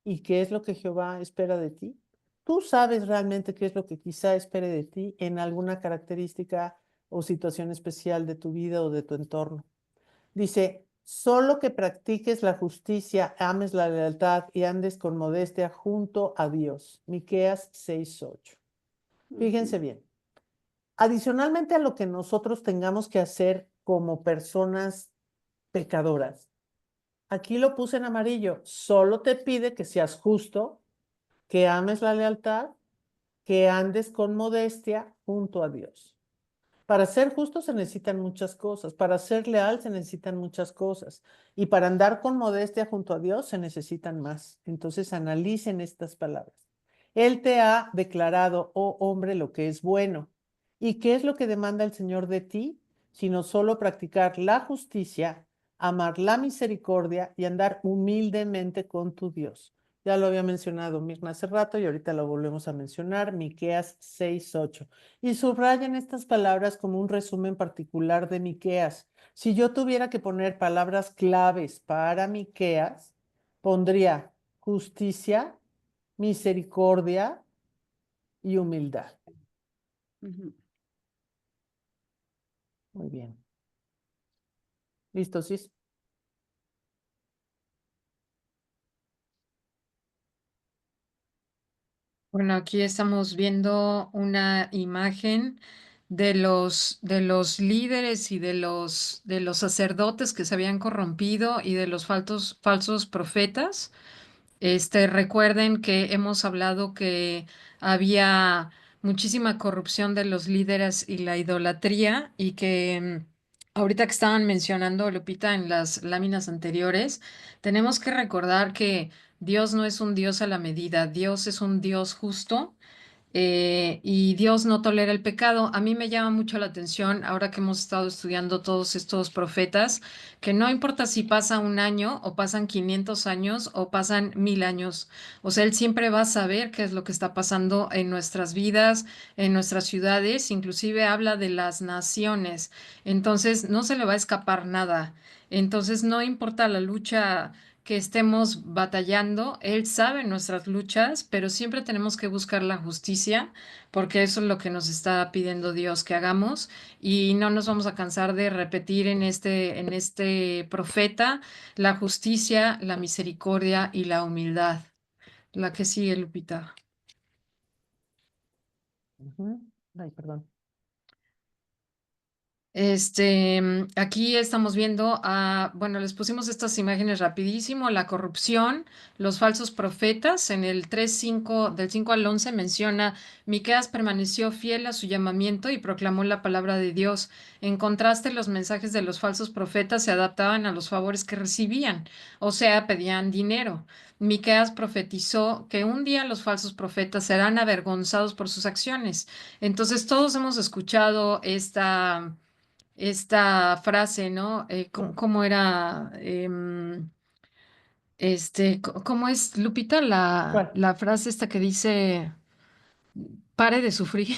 ¿Y qué es lo que Jehová espera de ti? Tú sabes realmente qué es lo que quizá espere de ti en alguna característica o situación especial de tu vida o de tu entorno. Dice, solo que practiques la justicia, ames la lealtad y andes con modestia junto a Dios. Miqueas 6:8. Ujú, Fíjense bien. Adicionalmente a lo que nosotros tengamos que hacer como personas pecadoras, aquí lo puse en amarillo, solo te pide que seas justo, que ames la lealtad, que andes con modestia junto a Dios. Para ser justo se necesitan muchas cosas, para ser leal se necesitan muchas cosas y para andar con modestia junto a Dios se necesitan más. Entonces analicen estas palabras. Él te ha declarado, oh hombre, lo que es bueno. ¿Y qué es lo que demanda el Señor de ti? Sino solo practicar la justicia, amar la misericordia y andar humildemente con tu Dios. Ya lo había mencionado Mirna hace rato y ahorita lo volvemos a mencionar, Miqueas 6:8. Y subrayen estas palabras como un resumen particular de Miqueas. Si yo tuviera que poner palabras claves para Miqueas, pondría justicia, misericordia y humildad. ujú. Muy bien. ¿Listo, Cis? Bueno, aquí estamos viendo una imagen de los líderes y de los sacerdotes que se habían corrompido y de los falsos profetas. Recuerden que hemos hablado que había muchísima corrupción de los líderes y la idolatría y que ahorita que estaban mencionando, Lupita, en las láminas anteriores, tenemos que recordar que Dios no es un Dios a la medida, Dios es un Dios justo, y Dios no tolera el pecado. A mí me llama mucho la atención, ahora que hemos estado estudiando todos estos profetas, que no importa si pasa un año o pasan 500 años o pasan 1000 años, o sea, Él siempre va a saber qué es lo que está pasando en nuestras vidas, en nuestras ciudades, inclusive habla de las naciones, entonces no se le va a escapar nada. Entonces, no importa la lucha que estemos batallando. Él sabe nuestras luchas, pero siempre tenemos que buscar la justicia, porque eso es lo que nos está pidiendo Dios que hagamos y no nos vamos a cansar de repetir en este profeta la justicia, la misericordia y la humildad. La que sigue, Lupita. Ujú. Ay, perdón. Aquí estamos viendo bueno, les pusimos estas imágenes rapidísimo, la corrupción, los falsos profetas. En el 3:5, del 5 al 11 menciona, Miqueas permaneció fiel a su llamamiento y proclamó la palabra de Dios. En contraste, los mensajes de los falsos profetas se adaptaban a los favores que recibían, o sea, pedían dinero. Miqueas profetizó que un día los falsos profetas serán avergonzados por sus acciones. Entonces, todos hemos escuchado esta frase, ¿no? ¿Cómo era? ¿Cómo es, Lupita, ¿Cuál? la frase esta que dice, pare de sufrir,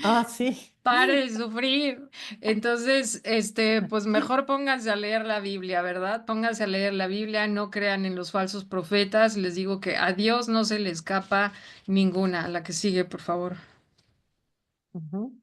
Ah, sí. pare de sufrir? Entonces, pues mejor pónganse a leer la Biblia, ¿verdad? Pónganse a leer la Biblia, no crean en los falsos profetas. Les digo que a Dios no se le escapa ninguna. La que sigue, por favor. Ujú.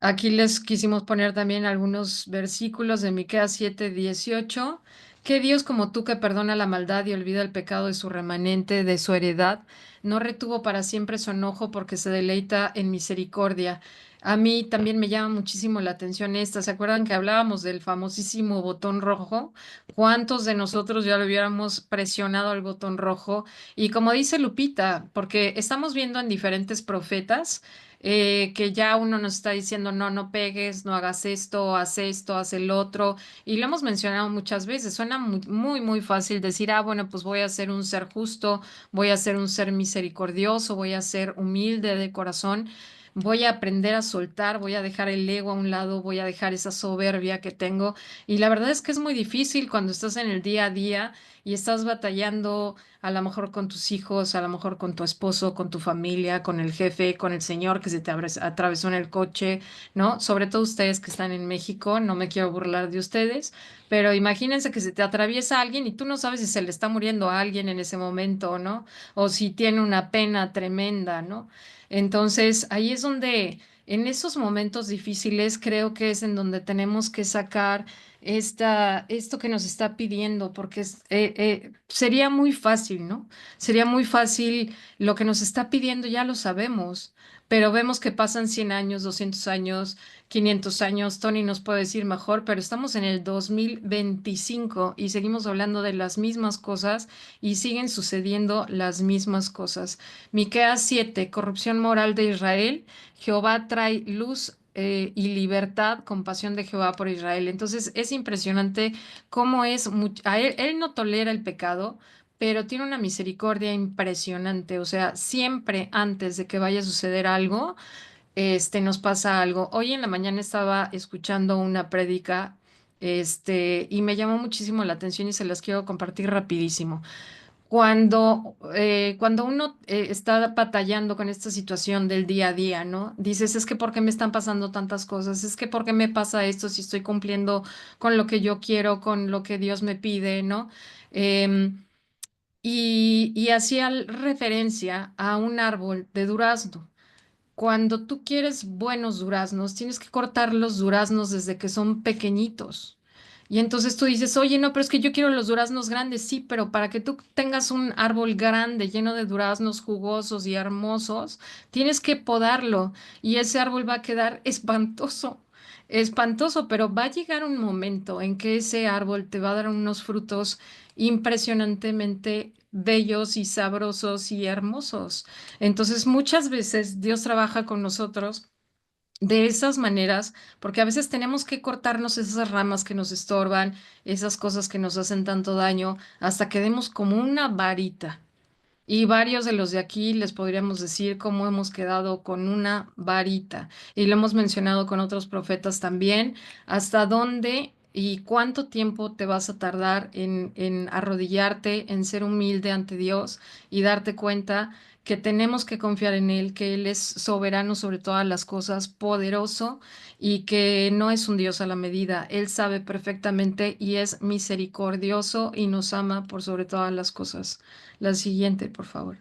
Aquí les quisimos poner también algunos versículos de Miqueas 7:18. Que Dios como tú que perdona la maldad y olvida el pecado de su remanente, de su heredad, no retuvo para siempre su enojo porque se deleita en misericordia. A mí también me llama muchísimo la atención esta. ¿Se acuerdan que hablábamos del famosísimo botón rojo? ¿Cuántos de nosotros ya lo hubiéramos presionado al botón rojo? Y como dice Lupita, porque estamos viendo en diferentes profetas, que ya uno nos está diciendo, no, no pegues, no hagas esto, haz el otro. Y lo hemos mencionado muchas veces. Suena muy, muy, muy fácil decir, bueno, pues voy a ser un ser justo, voy a ser un ser misericordioso, voy a ser humilde de corazón. Voy a aprender a soltar, voy a dejar el ego a un lado, voy a dejar esa soberbia que tengo. Y la verdad es que es muy difícil cuando estás en el día a día y estás batallando a lo mejor con tus hijos, a lo mejor con tu esposo, con tu familia, con el jefe, con el señor que se te atravesó en el coche, ¿no? Sobre todo ustedes que están en México, no me quiero burlar de ustedes, pero imagínense que se te atraviesa alguien y tú no sabes si se le está muriendo a alguien en ese momento o no, o si tiene una pena tremenda, ¿no? Entonces, ahí es donde, en esos momentos difíciles, creo que es en donde tenemos que sacar esto que nos está pidiendo, porque sería muy fácil, ¿no? Sería muy fácil, lo que nos está pidiendo ya lo sabemos, pero vemos que pasan 100 años, 200 años, 500 años, Tony nos puede decir mejor, pero estamos en el 2025 y seguimos hablando de las mismas cosas y siguen sucediendo las mismas cosas. Miqueas 7, corrupción moral de Israel. Jehová trae luz y libertad, compasión de Jehová por Israel. Entonces es impresionante cómo él no tolera el pecado, pero tiene una misericordia impresionante. O sea, siempre antes de que vaya a suceder algo, nos pasa algo. Hoy en la mañana estaba escuchando una prédica, y me llamó muchísimo la atención y se las quiero compartir rapidísimo. Cuando uno está batallando con esta situación del día a día, ¿no? Dices, es que ¿por qué me están pasando tantas cosas? Es que ¿por qué me pasa esto si estoy cumpliendo con lo que yo quiero, con lo que Dios me pide, ¿no? Em, y hacía referencia a un árbol de durazno. Cuando tú quieres buenos duraznos, tienes que cortar los duraznos desde que son pequeñitos. Y entonces tú dices, oye, no, pero es que yo quiero los duraznos grandes, sí, pero para que tú tengas un árbol grande lleno de duraznos jugosos y hermosos, tienes que podarlo y ese árbol va a quedar espantoso. espantoso, pero va a llegar un momento en que ese árbol te va a dar unos frutos impresionantemente bellos y sabrosos y hermosos. Entonces, muchas veces Dios trabaja con nosotros de esas maneras, porque a veces tenemos que cortarnos esas ramas que nos estorban, esas cosas que nos hacen tanto daño, hasta que demos como una varita. Y varios de los de aquí les podríamos decir cómo hemos quedado con una varita. Y lo hemos mencionado con otros profetas también, hasta dónde y cuánto tiempo te vas a tardar en arrodillarte, en ser humilde ante Dios y darte cuenta que tenemos que confiar en Él, que Él es soberano sobre todas las cosas, poderoso y que no es un Dios a la medida. Él sabe perfectamente y es misericordioso y nos ama por sobre todas las cosas. La siguiente, por favor.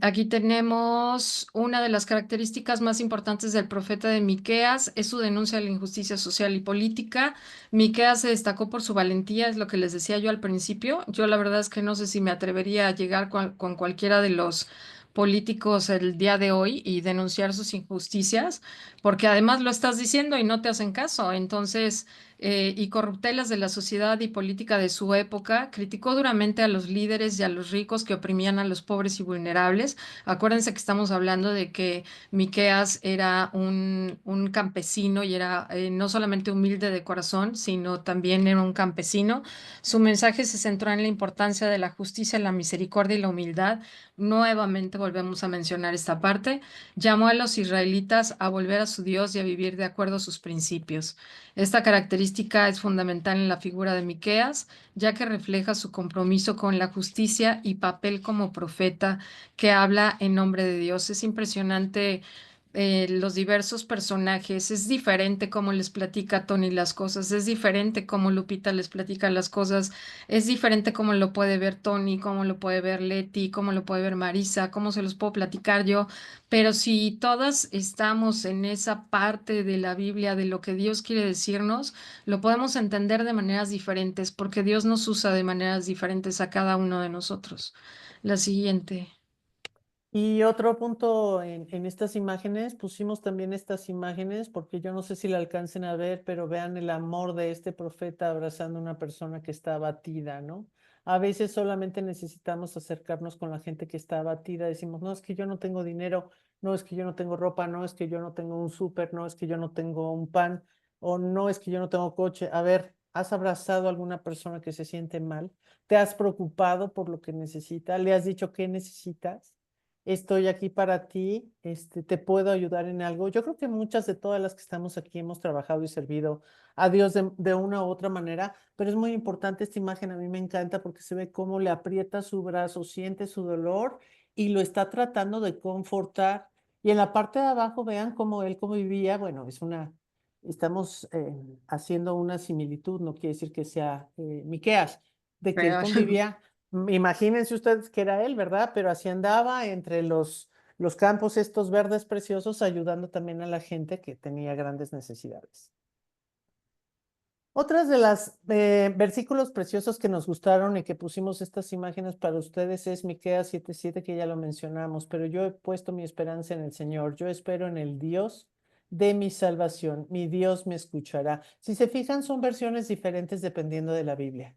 Aquí tenemos una de las características más importantes del profeta de Miqueas, es su denuncia de la injusticia social y política. Miqueas se destacó por su valentía, es lo que les decía yo al principio. Yo la verdad es que no sé si me atrevería a llegar con cualquiera de los políticos el día de hoy y denunciar sus injusticias, porque además lo estás diciendo y no te hacen caso. Entonces, y corruptelas de la sociedad y política de su época, criticó duramente a los líderes y a los ricos que oprimían a los pobres y vulnerables. Acuérdense que estamos hablando de que Miqueas era un campesino y era no solamente humilde de corazón, sino también era un campesino. Su mensaje se centró en la importancia de la justicia, la misericordia y la humildad. Nuevamente volvemos a mencionar esta parte. Llamó a los israelitas a volver a su Dios y a vivir de acuerdo a sus principios. Esta característica es fundamental en la figura de Miqueas, ya que refleja su compromiso con la justicia y papel como profeta que habla en nombre de Dios. Es impresionante los diversos personajes, es diferente cómo les platica Tony las cosas, es diferente cómo Lupita les platica las cosas, es diferente cómo lo puede ver Tony, cómo lo puede ver Leti, cómo lo puede ver Marisa, cómo se los puedo platicar yo. Pero si todas estamos en esa parte de la Biblia, de lo que Dios quiere decirnos, lo podemos entender de maneras diferentes, porque Dios nos usa de maneras diferentes a cada uno de nosotros. La siguiente. Y otro punto en estas imágenes, pusimos también estas imágenes, porque yo no sé si la alcancen a ver, pero vean el amor de este profeta abrazando a una persona que está abatida, ¿no? A veces solamente necesitamos acercarnos con la gente que está abatida, decimos, no, es que yo no tengo dinero, no, es que yo no tengo ropa, no, es que yo no tengo un súper, no, es que yo no tengo un pan, o no, es que yo no tengo coche. A ver, ¿has abrazado a alguna persona que se siente mal? ¿Te has preocupado por lo que necesita? ¿Le has dicho qué necesitas? Estoy aquí para ti, te puedo ayudar en algo. Yo creo que muchas de todas las que estamos aquí hemos trabajado y servido a Dios de una u otra manera, pero es muy importante esta imagen, a mí me encanta porque se ve cómo le aprieta su brazo, siente su dolor y lo está tratando de confortar. Y en la parte de abajo vean cómo él convivía, bueno, estamos haciendo una similitud, no quiere decir que sea Miqueas, de que él Peor. convivía. Imagínense ustedes que era él, ¿verdad? Pero así andaba entre los campos estos verdes preciosos, ayudando también a la gente que tenía grandes necesidades. Otras de las versículos preciosos que nos gustaron y que pusimos estas imágenes para ustedes es Miqueas 7:7, que ya lo mencionamos, pero yo he puesto mi esperanza en el Señor, yo espero en el Dios de mi salvación, mi Dios me escuchará. Si se fijan, son versiones diferentes dependiendo de la Biblia.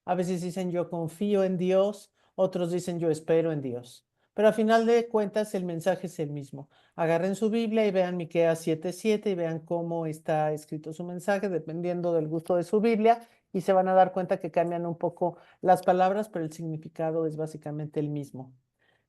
A veces dicen yo confío en Dios, otros dicen yo espero en Dios. Pero a final de cuentas el mensaje es el mismo. Agarren su Biblia y vean Miqueas 7:7 y vean cómo está escrito su mensaje, dependiendo del gusto de su Biblia, y se van a dar cuenta que cambian un poco las palabras, pero el significado es básicamente el mismo.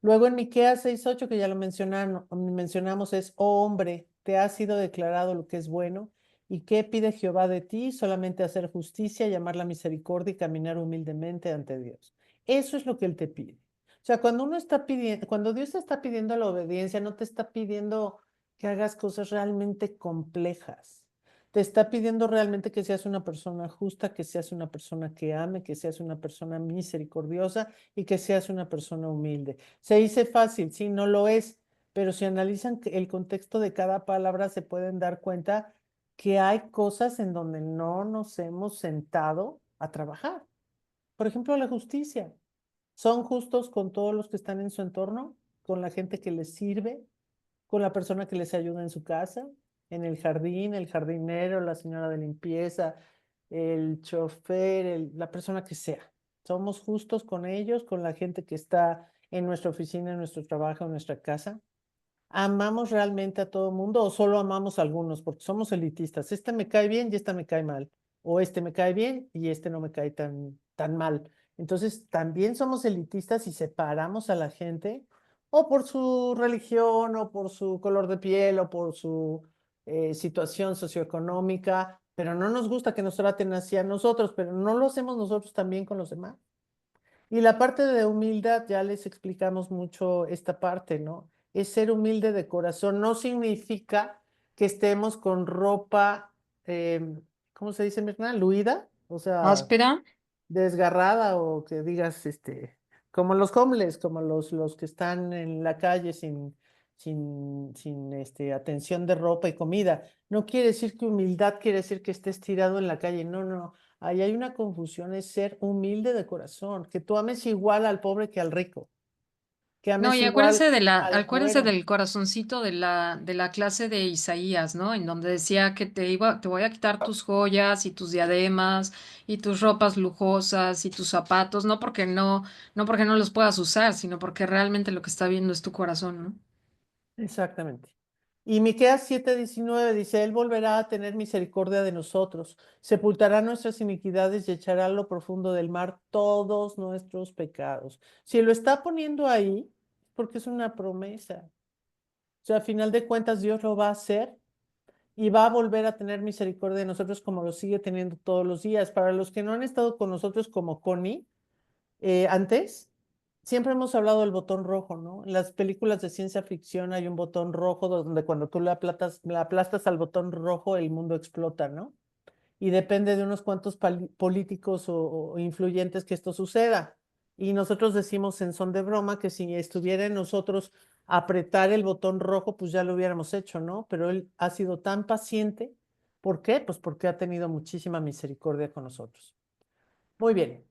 Luego en Miqueas 6:8, que ya lo mencionamos, es, oh hombre, te ha sido declarado lo que es bueno. ¿Y qué pide Jehová de ti? Solamente hacer justicia, llamar la misericordia y caminar humildemente ante Dios. Eso es lo que Él te pide. O sea, cuando uno está pidiendo, cuando Dios te está pidiendo la obediencia, no te está pidiendo que hagas cosas realmente complejas. Te está pidiendo realmente que seas una persona justa, que seas una persona que ame, que seas una persona misericordiosa y que seas una persona humilde. Se dice fácil, sí, no lo es, pero si analizan el contexto de cada palabra, se pueden dar cuenta que hay cosas en donde no nos hemos sentado a trabajar. Por ejemplo, la justicia. ¿Son justos con todos los que están en su entorno? con la gente que les sirve, con la persona que les ayuda en su casa, en el jardín, el jardinero, la señora de limpieza, el chofer, la persona que sea. Somos justos con ellos, con la gente que está en nuestra oficina, en nuestro trabajo, en nuestra casa. ¿Amamos realmente a todo el mundo o solo amamos a algunos? Porque somos elitistas. Este me cae bien y este me cae mal. O este me cae bien y este no me cae tan mal. Entonces, también somos elitistas y separamos a la gente o por su religión o por su color de piel o por su situación socioeconómica, pero no nos gusta que nos traten así a nosotros, pero no lo hacemos nosotros también con los demás. Y la parte de humildad, ya les explicamos mucho esta parte, ¿no? Es ser humilde de corazón. No significa que estemos con ropa, ¿cómo se dice, Mirna? Luida, o sea, Áspera. desgarrada o que digas, como los homeless, como los que están en la calle sin atención de ropa y comida. No quiere decir que humildad quiere decir que estés tirado en la calle. No, no. Ahí hay una confusión, es ser humilde de corazón, que tú ames igual al pobre que al rico, que No, ames y igual al acuérdense güero. del corazoncito de la clase de Isaías, ¿no? En donde decía que te voy a quitar tus joyas y tus diademas y tus ropas lujosas y tus zapatos, no porque no los puedas usar, sino porque realmente lo que está viendo es tu corazón, ¿no? Exactamente. Y Miqueas 7:19 dice, Él volverá a tener misericordia de nosotros, sepultará nuestras iniquidades y echará a lo profundo del mar todos nuestros pecados. Si lo está poniendo ahí, porque es una promesa. O sea, a final de cuentas Dios lo va a hacer y va a volver a tener misericordia de nosotros como lo sigue teniendo todos los días. Para los que no han estado con nosotros como Connie, antes, siempre hemos hablado del botón rojo, ¿no? En las películas de ciencia ficción hay un botón rojo donde cuando tú le aplastas al botón rojo, el mundo explota, ¿no? Y depende de unos cuantos políticos o influyentes que esto suceda. Y nosotros decimos en son de broma que si estuviera en nosotros apretar el botón rojo, pues ya lo hubiéramos hecho, ¿no? Pero él ha sido tan paciente. ¿Por qué? Pues porque ha tenido muchísima misericordia con nosotros. Muy bien.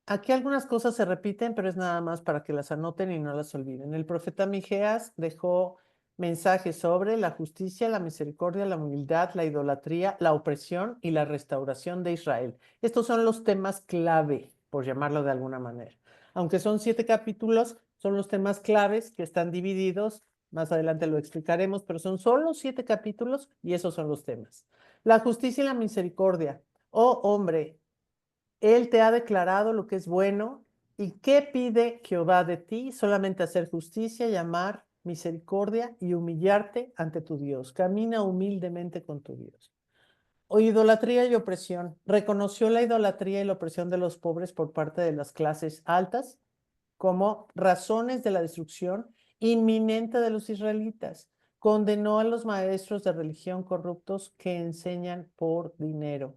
Aquí algunas cosas se repiten, pero es nada más para que las anoten y no las olviden. El profeta Migeas dejó mensajes sobre la justicia, la misericordia, la humildad, la idolatría, la opresión y la restauración de Israel. Estos son los temas clave, por llamarlo de alguna manera. Aunque son 7 capítulos, son los temas claves que están divididos. Más adelante lo explicaremos, pero son solo 7 capítulos y esos son los temas. La justicia y la misericordia. Oh hombre, él te ha declarado lo que es bueno. ¿Y qué pide Jehová de ti? Solamente hacer justicia y amar misericordia y humillarte ante tu Dios. Camina humildemente con tu Dios. O idolatría y opresión. Reconoció la idolatría y la opresión de los pobres por parte de las clases altas como razones de la destrucción inminente de los israelitas. Condenó a los maestros de religión corruptos que enseñan por dinero.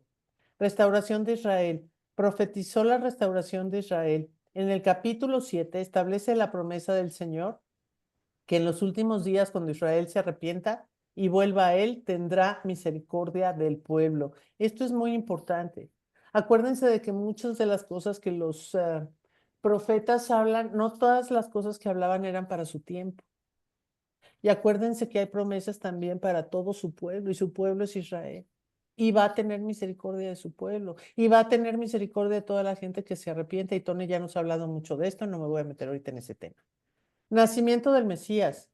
Restauración de Israel. Profetizó la restauración de Israel. En el capítulo 7 establece la promesa del Señor que en los últimos días, cuando Israel se arrepienta y vuelva a Él, tendrá misericordia del pueblo. Esto es muy importante. Acuérdense de que muchas de las cosas que los profetas hablan, no todas las cosas que hablaban eran para su tiempo. Y acuérdense que hay promesas también para todo su pueblo, y su pueblo es Israel. Y va a tener misericordia de su pueblo, y va a tener misericordia de toda la gente que se arrepiente. Y Tony ya nos ha hablado mucho de esto, no me voy a meter ahorita en ese tema. Nacimiento del Mesías.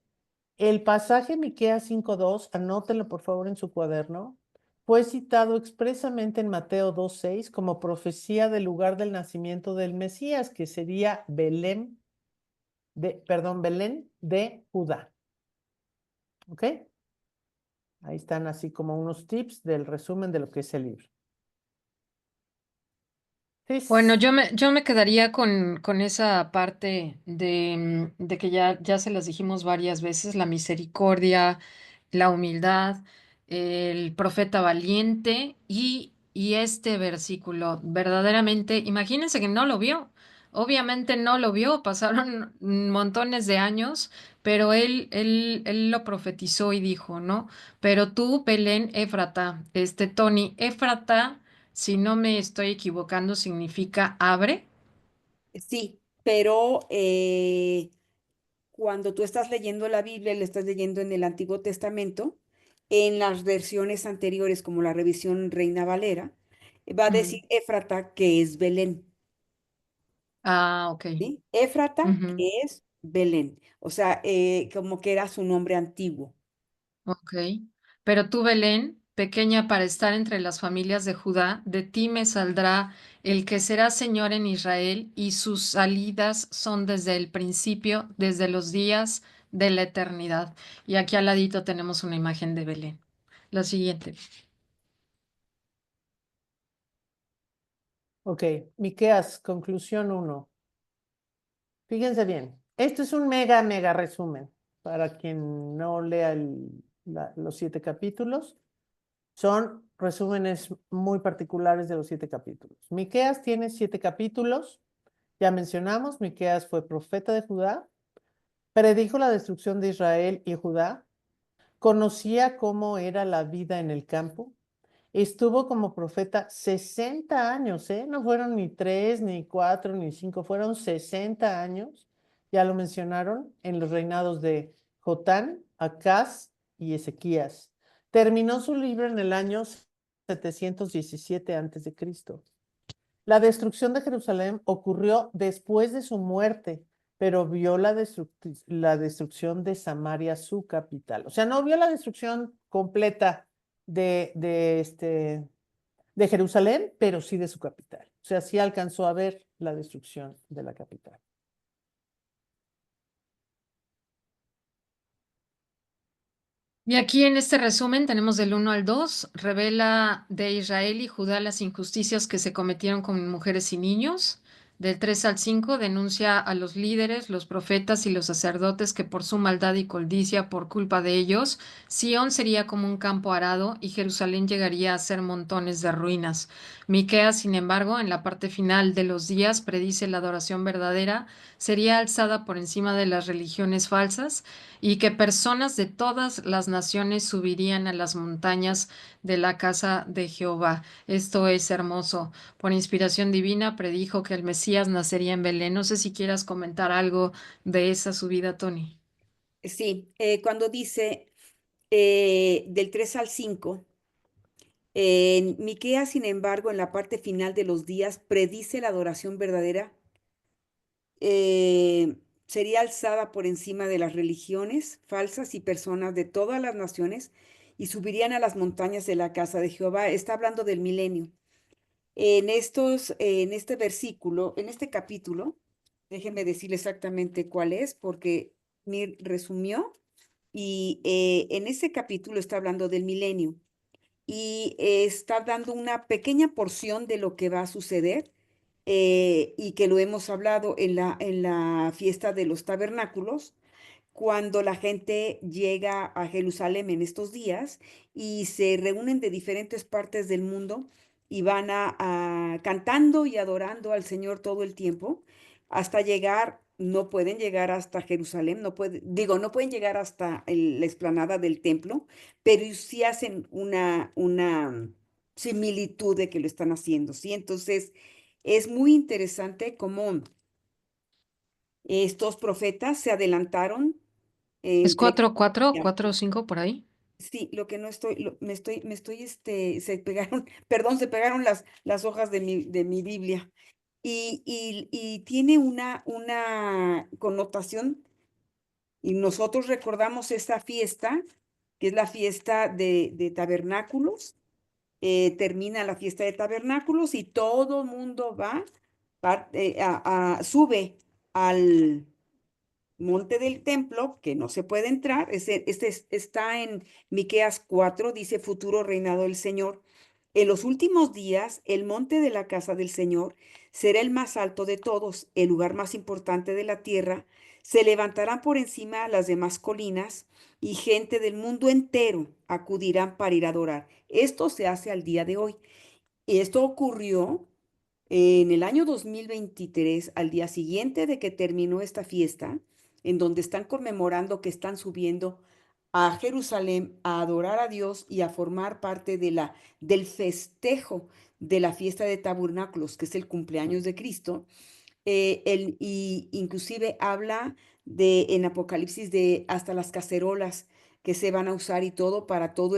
El pasaje Miqueas 5:2, anótenlo por favor en su cuaderno, fue citado expresamente en Mateo 2:6 como profecía del lugar del nacimiento del Mesías, que sería Belén de Judá. ¿Ok? Ahí están así como unos tips del resumen de lo que es el libro. Bueno, Sí, yo me quedaría con esa parte de que ya se las dijimos varias veces, la misericordia, la humildad, el profeta valiente y este versículo. Verdaderamente, imagínense que no lo vio. Obviamente no lo vio, pasaron montones de años, pero él lo profetizó y dijo, ¿no? Pero tú, Belén Éfrata, Tony, Éfrata, si no me estoy equivocando, significa abre. Sí, pero cuando tú estás leyendo la Biblia, le estás leyendo en el Antiguo Testamento, en las versiones anteriores, como la revisión Reina Valera, va a decir Ujú. Éfrata, que es Belén, Ah, ok. ¿sí? Éfrata, Ujú. que es Belén. O sea, como que era su nombre antiguo. Ok. Pero tú, Belén, pequeña para estar entre las familias de Judá, de ti me saldrá el que será Señor en Israel, y sus salidas son desde el principio, desde los días de la eternidad. Y aquí al ladito tenemos una imagen de Belén. La siguiente. Ok, Miqueas, conclusión 1. Fíjense bien, esto es un mega resumen para quien no lea los 7 capítulos. Son resúmenes muy particulares de los 7 capítulos. Miqueas tiene 7 capítulos. Ya mencionamos, Miqueas fue profeta de Judá, predijo la destrucción de Israel y Judá, conocía cómo era la vida en el campo, estuvo como profeta 60 años, ¿eh? No fueron ni 3, ni 4, ni 5, fueron 60 años. Ya lo mencionaron en los reinados de Jotán, Acaz y Ezequías. Terminó su libro en el año 717 a.C. La destrucción de Jerusalén ocurrió después de su muerte, pero vio la destrucción de Samaria, su capital. O sea, no vio la destrucción completa de Jerusalén, pero sí de su capital. O sea, sí alcanzó a ver la destrucción de la capital. Y aquí en este resumen tenemos del 1 al 2, revela de Israel y Judá las injusticias que se cometieron con mujeres y niños. Del 3 al 5 denuncia a los líderes, los profetas y los sacerdotes que por su maldad y codicia, por culpa de ellos, Sión sería como un campo arado y Jerusalén llegaría a ser montones de ruinas. Miqueas, sin embargo, en la parte final de los días predice la adoración verdadera sería alzada por encima de las religiones falsas y que personas de todas las naciones subirían a las montañas de la casa de Jehová. Esto es hermoso. Por inspiración divina predijo que el Mesías nacería en Belén. No sé si quieras comentar algo de esa subida, Tony. Sí, cuando dice del 3 al 5, en Miqueas, sin embargo, en la parte final de los días, predice la adoración verdadera eh, sería alzada por encima de las religiones falsas y personas de todas las naciones y subirían a las montañas de la casa de Jehová. Está hablando del milenio. En este versículo, en este capítulo, déjenme decirle exactamente cuál es, porque Mir resumió, y en ese capítulo está hablando del milenio y está dando una pequeña porción de lo que va a suceder y que lo hemos hablado en la fiesta de los tabernáculos, cuando la gente llega a Jerusalén en estos días y se reúnen de diferentes partes del mundo y van a cantando y adorando al Señor todo el tiempo hasta llegar, no pueden llegar hasta Jerusalén, no pueden llegar hasta la explanada del templo, pero sí hacen una similitud de que lo están haciendo, ¿sí? Entonces, es muy interesante cómo estos profetas se adelantaron ¿Es entre 4, 4, ya, 4 o 5 por ahí? sí, lo que no estoy, se pegaron, perdón, se pegaron las hojas de mi Biblia. Y tiene una connotación, y nosotros recordamos esta fiesta, que es la fiesta de tabernáculos. Termina la fiesta de tabernáculos y todo mundo sube al monte del templo, que no se puede entrar. Está en Miqueas 4, dice futuro reinado del Señor. En los últimos días, el monte de la casa del Señor será el más alto de todos, el lugar más importante de la tierra. Se levantarán por encima las demás colinas y gente del mundo entero acudirán para ir a adorar. Esto se hace al día de hoy. Y esto ocurrió en el año 2023, al día siguiente de que terminó esta fiesta, en donde están conmemorando que están subiendo a Jerusalén a adorar a Dios y a formar parte del festejo de la fiesta de tabernáculos, que es el cumpleaños de Cristo. Y inclusive habla en Apocalipsis de hasta las cacerolas que se van a usar y todo para todo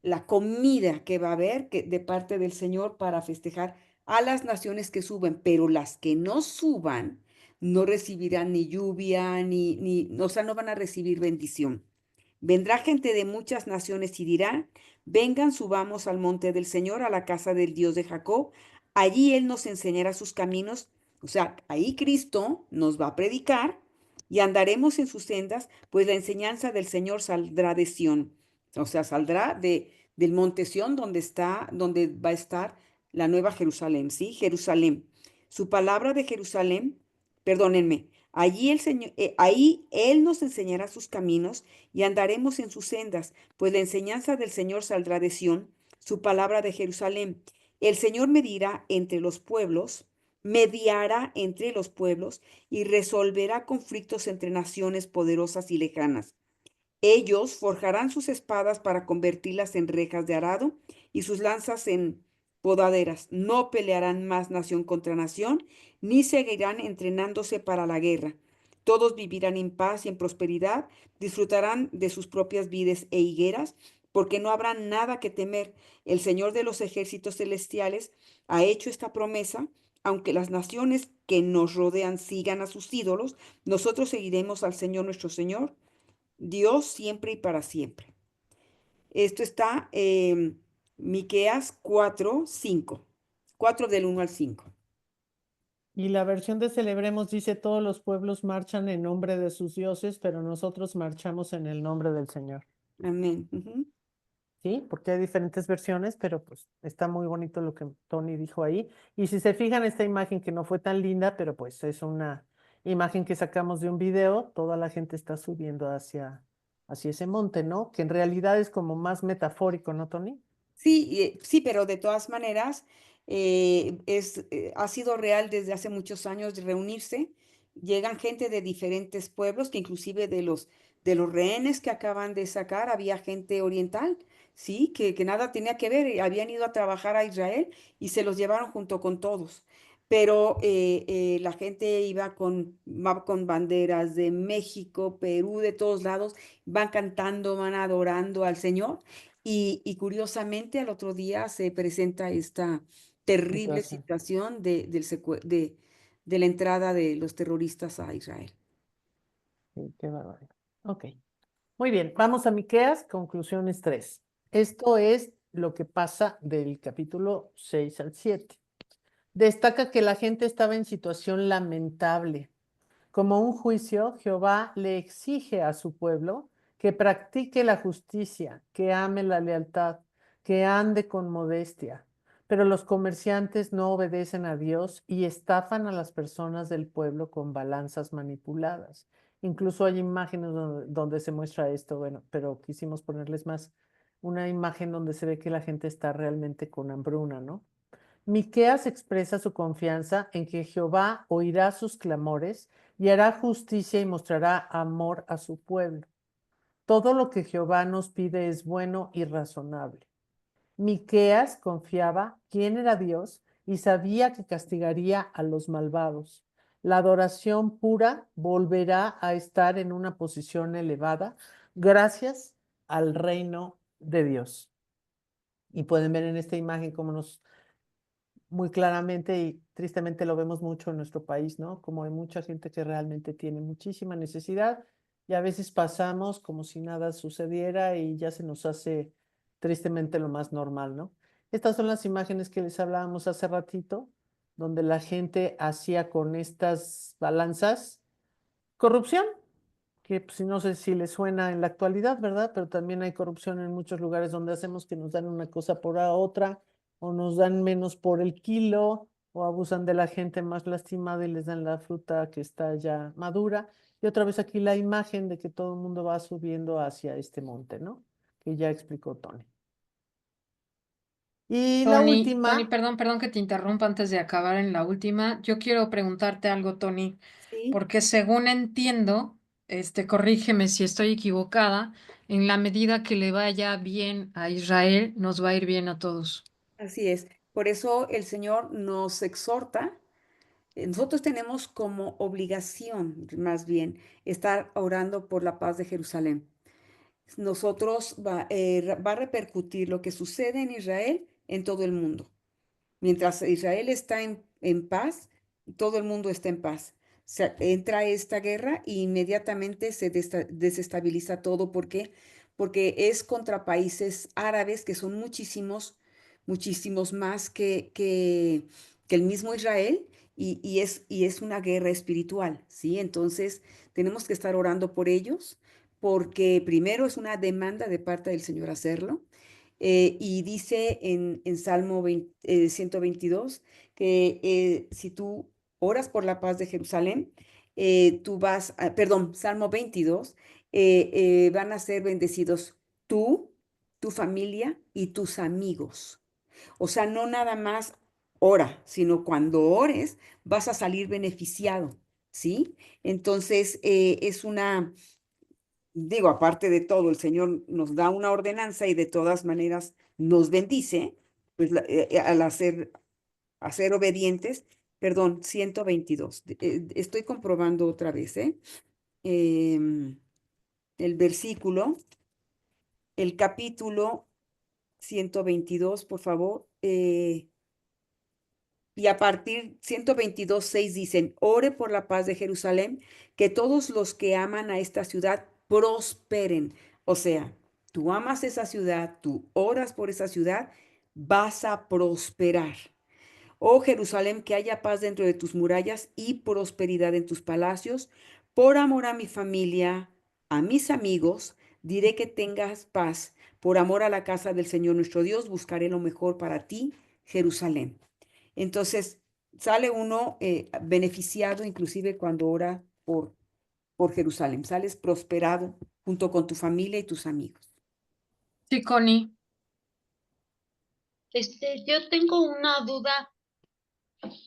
la comida que va a haber de parte del Señor para festejar a las naciones que suben, pero las que no suban no recibirán ni lluvia, o sea, no van a recibir bendición. Vendrá gente de muchas naciones y dirá, vengan, subamos al monte del Señor, a la casa del Dios de Jacob. Allí Él nos enseñará sus caminos. O sea, ahí Cristo nos va a predicar y andaremos en sus sendas, pues la enseñanza del Señor saldrá de Sión. O sea, saldrá del monte Sión donde va a estar la nueva Jerusalén, ¿sí? Jerusalén. Su palabra de Jerusalén, perdónenme, allí el Señor, ahí Él nos enseñará sus caminos y andaremos en sus sendas, pues la enseñanza del Señor saldrá de Sión, su palabra de Jerusalén. El Señor medirá entre los pueblos, mediará entre los pueblos y resolverá conflictos entre naciones poderosas y lejanas. Ellos forjarán sus espadas para convertirlas en rejas de arado y sus lanzas en podaderas. No pelearán más nación contra nación, ni seguirán entrenándose para la guerra. Todos vivirán en paz y en prosperidad, disfrutarán de sus propias vides e higueras, porque no habrá nada que temer. El Señor de los ejércitos celestiales ha hecho esta promesa. Aunque las naciones que nos rodean sigan a sus ídolos, nosotros seguiremos al Señor nuestro Señor Dios siempre y para siempre. Esto está en Miqueas 4:5. 4 del 1 al 5. Y la versión de Celebremos dice, todos los pueblos marchan en nombre de sus dioses, pero nosotros marchamos en el nombre del Señor. Amén. Ujú. ¿Sí? Porque hay diferentes versiones, pero pues está muy bonito lo que Tony dijo ahí. Y si se fijan, esta imagen que no fue tan linda, pero pues es una imagen que sacamos de un video, toda la gente está subiendo hacia ese monte, ¿no? Que en realidad es como más metafórico, ¿no, Tony? Sí, sí, pero de todas maneras ha sido real desde hace muchos años de reunirse. Llegan gente de diferentes pueblos, que inclusive de los rehenes que acaban de sacar, había gente oriental, sí, que nada tenía que ver, habían ido a trabajar a Israel y se los llevaron junto con todos. Pero la gente va con banderas de México, Perú, de todos lados, van cantando, van adorando al Señor. Y curiosamente al otro día se presenta esta terrible Situación. situación de la entrada de los terroristas a Israel. Sí, qué barbaridad. Ok. Muy bien, vamos a Miqueas, conclusiones 3. Esto es lo que pasa del capítulo 6 al 7. Destaca que la gente estaba en situación lamentable. Como un juicio, Jehová le exige a su pueblo que practique la justicia, que ame la lealtad, que ande con modestia. Pero los comerciantes no obedecen a Dios y estafan a las personas del pueblo con balanzas manipuladas. Incluso hay imágenes donde se muestra esto, bueno, pero quisimos ponerles más una imagen donde se ve que la gente está realmente con hambruna, ¿no? Miqueas expresa su confianza en que Jehová oirá sus clamores y hará justicia y mostrará amor a su pueblo. Todo lo que Jehová nos pide es bueno y razonable. Miqueas confiaba quién era Dios y sabía que castigaría a los malvados. La adoración pura volverá a estar en una posición elevada gracias al reino de Dios. Y pueden ver en esta imagen cómo nos muy claramente y tristemente lo vemos mucho en nuestro país, ¿no? Como hay mucha gente que realmente tiene muchísima necesidad y a veces pasamos como si nada sucediera y ya se nos hace tristemente lo más normal, ¿no? Estas son las imágenes que les hablábamos hace ratito, donde la gente hacía con estas balanzas corrupción, que pues, no sé si les suena en la actualidad, ¿verdad? Pero también hay corrupción en muchos lugares donde hacemos que nos dan una cosa por la otra, o nos dan menos por el kilo, o abusan de la gente más lastimada y les dan la fruta que está ya madura. Y otra vez aquí la imagen de que todo el mundo va subiendo hacia este monte, ¿no? Que ya explicó Tony. Y la Tony, última, perdón que te interrumpa antes de acabar en la última. Yo quiero preguntarte algo, Tony, Sí, porque según entiendo, corrígeme si estoy equivocada, en la medida que le vaya bien a Israel, nos va a ir bien a todos. así es. Por eso el Señor nos exhorta nosotros tenemos como obligación, más bien, estar orando por la paz de Jerusalén. Nosotros va a repercutir lo que sucede en Israel en todo el mundo. Mientras Israel está en paz, todo el mundo está en paz. Entra esta guerra e inmediatamente se desestabiliza todo. ¿Por qué? Porque es contra países árabes que son muchísimos, muchísimos más que el mismo Israel y es una guerra espiritual, ¿sí? Entonces tenemos que estar orando por ellos porque primero es una demanda de parte del Señor hacerlo. Y dice en Salmo 122 que si tú oras por la paz de Jerusalén, perdón, Salmo 22, van a ser bendecidos tú, tu familia y tus amigos. O sea, no nada más ora, sino cuando ores vas a salir beneficiado, ¿sí? Entonces, digo, aparte de todo, el Señor nos da una ordenanza y de todas maneras nos bendice, pues al hacer obedientes, perdón, 122. Estoy comprobando otra vez, ¿eh? Em, el versículo, el capítulo 122, por favor. Y a partir 122:6 dicen, ore por la paz de Jerusalén, que todos los que aman a esta ciudad prosperen. O sea, tú amas esa ciudad, tú oras por esa ciudad, vas a prosperar. Oh Jerusalén, que haya paz dentro de tus murallas y prosperidad en tus palacios. Por amor a mi familia, a mis amigos, diré que tengas paz. Por amor a la casa del Señor nuestro Dios, buscaré lo mejor para ti, Jerusalén. Entonces, sale uno beneficiado inclusive cuando ora por Jerusalén. Sales prosperado junto con tu familia y tus amigos. Sí, Connie. Yo tengo una duda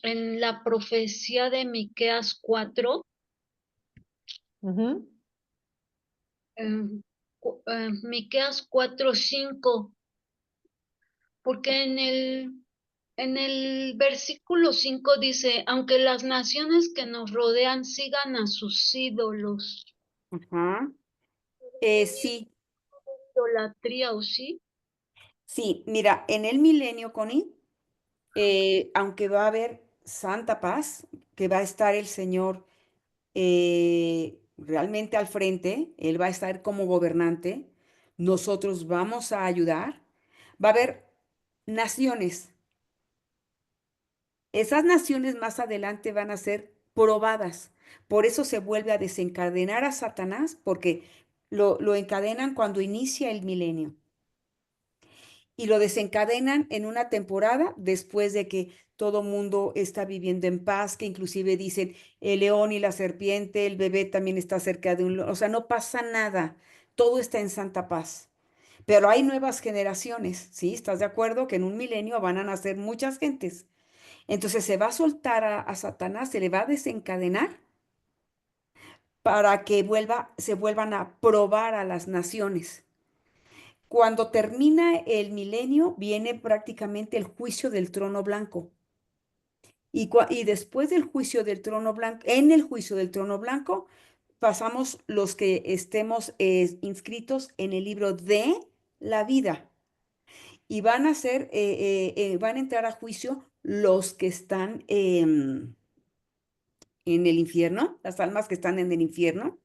en la profecía de Miqueas 4, Ujú. Miqueas 4:5, porque en el versículo 5 dice, aunque las naciones que nos rodean sigan a sus ídolos, Ajá. Sí, idolatría o sí. sí, mira, en el milenio, Connie, aunque va a haber santa paz, que va a estar el Señor realmente al frente, Él va a estar como gobernante, nosotros vamos a ayudar, va a haber naciones. Esas naciones más adelante van a ser probadas. Por eso se vuelve a desencadenar a Satanás, porque lo encadenan cuando inicia el milenio. Y lo desencadenan en una temporada después de que todo mundo está viviendo en paz, que inclusive dicen el león y la serpiente, el bebé también está cerca de un león. O sea, no pasa nada. Todo está en santa paz. Pero hay nuevas generaciones, ¿sí? ¿Estás de acuerdo? Que en un milenio van a nacer muchas gentes. Entonces se va a soltar a Satanás, se le va a desencadenar para que se vuelvan a probar a las naciones. Cuando termina el milenio, viene prácticamente el juicio del trono blanco. Y después del juicio del trono blanco, en el juicio del trono blanco, pasamos los que estemos inscritos en el libro de la vida. Y van a entrar a juicio los que están en el infierno, las almas que están en el infierno,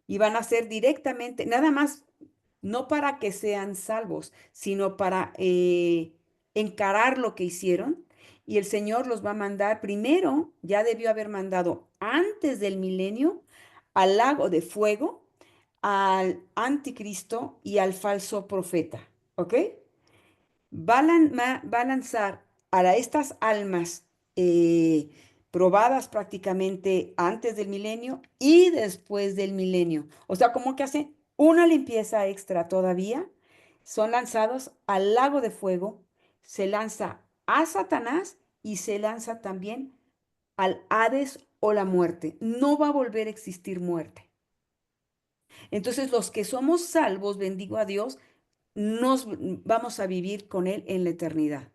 y van a ser directamente, nada más, no para que sean salvos, sino para encarar lo que hicieron. Y el Señor los va a mandar primero, ya debió haber mandado antes del milenio, al lago de fuego, al anticristo y al falso profeta. ¿Ok? Va a lanzar a estas almas probadas prácticamente antes del milenio y después del milenio. O sea, como que hace una limpieza extra todavía. Son lanzados al lago de fuego, se lanza a Satanás y se lanza también al Hades o la muerte. No va a volver a existir muerte. Entonces, los que somos salvos, bendigo a Dios, nos vamos a vivir con Él en la eternidad.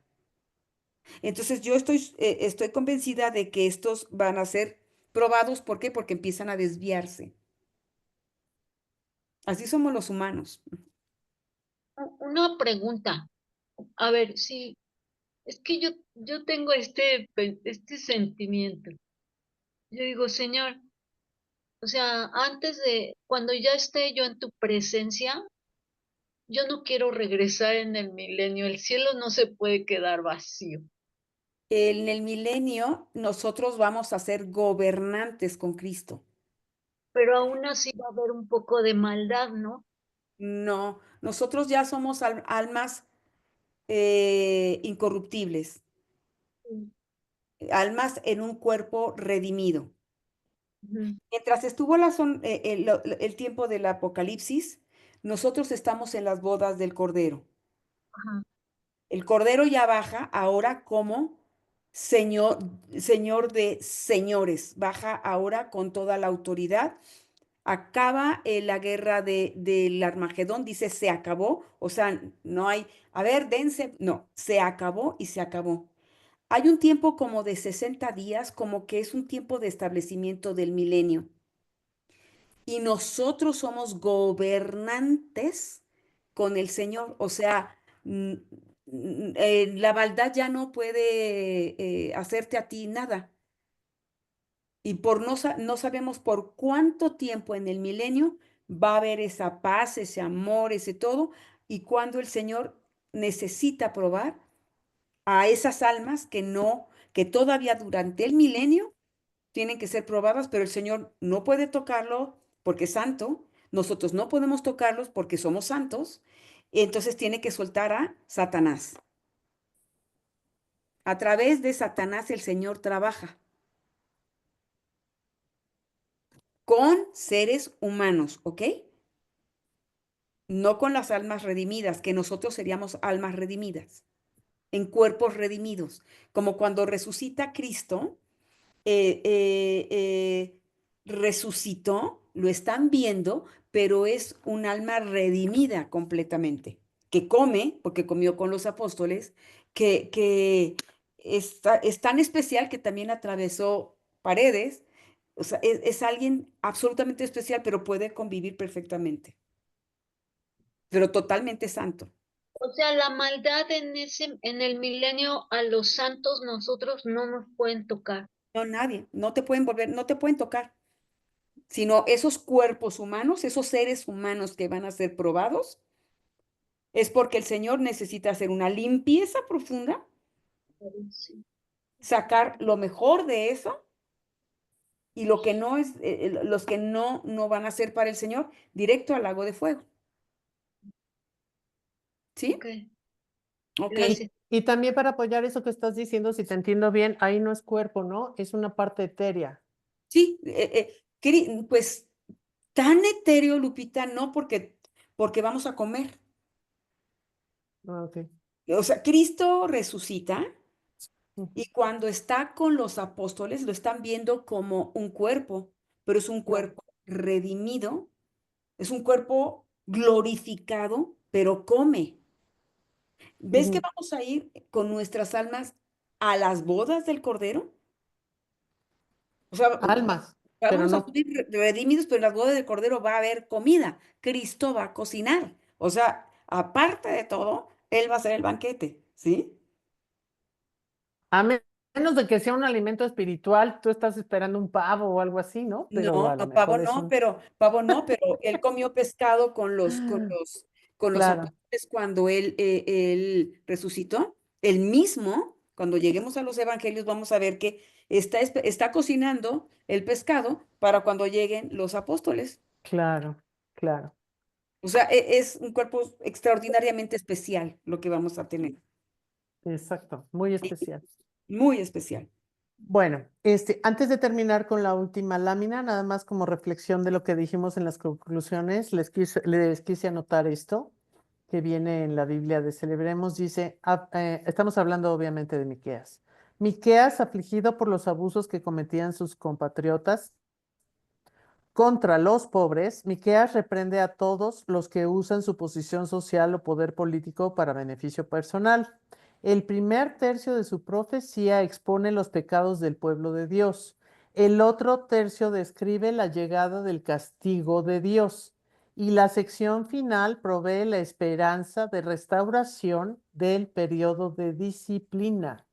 Entonces yo estoy convencida de que estos van a ser probados. ¿Por qué? Porque empiezan a desviarse. Así somos los humanos. Una pregunta. A ver, sí, es que yo tengo este sentimiento. Yo digo, Señor, o sea, cuando ya esté yo en tu presencia, yo no quiero regresar en el milenio. El cielo no se puede quedar vacío. En el milenio nosotros vamos a ser gobernantes con Cristo. Pero aún así va a haber un poco de maldad, ¿no? No, nosotros ya somos almas incorruptibles, Sí. almas en un cuerpo redimido. Ujú. Mientras estuvo el tiempo del Apocalipsis, nosotros estamos en las bodas del Cordero. Ajá. El Cordero ya baja ahora como Señor, Señor de señores, baja ahora con toda la autoridad. Acaba la guerra del Armagedón, dice se acabó, o sea, no hay, a ver, dense, no, se acabó y se acabó. Hay un tiempo como de 60 días, como que es un tiempo de establecimiento del milenio. Y nosotros somos gobernantes con el Señor, o sea, la maldad ya no puede hacerte a ti nada. Y no sabemos por cuánto tiempo en el milenio va a haber esa paz, ese amor, ese todo, y cuando el Señor necesita probar a esas almas que todavía durante el milenio tienen que ser probadas, pero el Señor no puede tocarlo porque es santo, nosotros no podemos tocarlos porque somos santos, entonces tiene que soltar a Satanás. A través de Satanás el Señor trabaja con seres humanos, ¿ok? No con las almas redimidas, que nosotros seríamos almas redimidas, en cuerpos redimidos, como cuando resucita Cristo, resucitó, lo están viendo, pero es un alma redimida completamente, que come, porque comió con los apóstoles, que es tan especial que también atravesó paredes, o sea, es alguien absolutamente especial, pero puede convivir perfectamente, pero totalmente santo. O sea, la maldad en el milenio a los santos nosotros no nos pueden tocar. No, nadie, no te pueden volver, no te pueden tocar, sino esos cuerpos humanos, esos seres humanos que van a ser probados, es porque el Señor necesita hacer una limpieza profunda, Sí. sacar lo mejor de eso y lo que no es, los que no van a ser para el Señor, directo al lago de fuego. Ok, ¿Sí? Ok. gracias. Y también para apoyar eso que estás diciendo, si te entiendo bien, ahí no es cuerpo, ¿no? Es una parte etérea. Sí, pues tan etéreo, Lupita, no porque vamos a comer. Ah, ok. O sea, Cristo resucita. Ujú. Y cuando está con los apóstoles, lo están viendo como un cuerpo, pero es un Claro. cuerpo redimido, es un cuerpo glorificado, pero come. ¿Ves que Ujú. vamos a ir con nuestras almas a las bodas del Cordero? O sea, Almas, pero vamos a no. subir redimidos, pero en las bodas del Cordero va a haber comida. Cristo va a cocinar. O sea, aparte de todo, Él va a hacer el banquete, ¿sí? A menos de que sea un alimento espiritual, tú estás esperando un pavo o algo así, ¿no? Pero No, a lo no, pavo mejor es no, un... pero él comió pescado con los Claro, apóstoles cuando él resucitó. El mismo, cuando lleguemos a los evangelios, vamos a ver que está cocinando el pescado para cuando lleguen los apóstoles. claro, claro. O sea, es un cuerpo extraordinariamente especial lo que vamos a tener. Exacto, muy Sí, especial. muy especial. Bueno, antes de terminar con la última lámina, nada más como reflexión de lo que dijimos en las conclusiones, les quise anotar esto que viene en la Biblia de Celebremos. Dice, estamos hablando obviamente de Miqueas. Miqueas, afligido por los abusos que cometían sus compatriotas contra los pobres, Miqueas reprende a todos los que usan su posición social o poder político para beneficio personal. El primer tercio de su profecía expone los pecados del pueblo de Dios. El otro tercio describe la llegada del castigo de Dios. Y la sección final provee la esperanza de restauración del periodo de disciplina.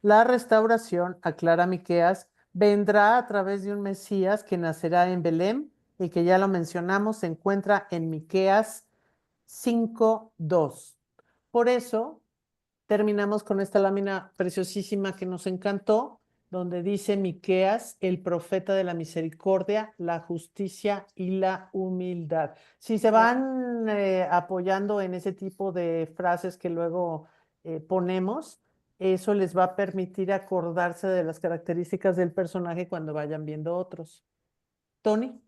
La restauración, aclara Miqueas, vendrá a través de un Mesías que nacerá en Belén y que ya lo mencionamos, se encuentra en Miqueas 5:2. Por eso terminamos con esta lámina preciosísima que nos encantó, donde dice Miqueas, el profeta de la misericordia, la justicia y la humildad. Si se van apoyando en ese tipo de frases que luego ponemos, eso les va a permitir acordarse de las características del personaje cuando vayan viendo otros. Tony.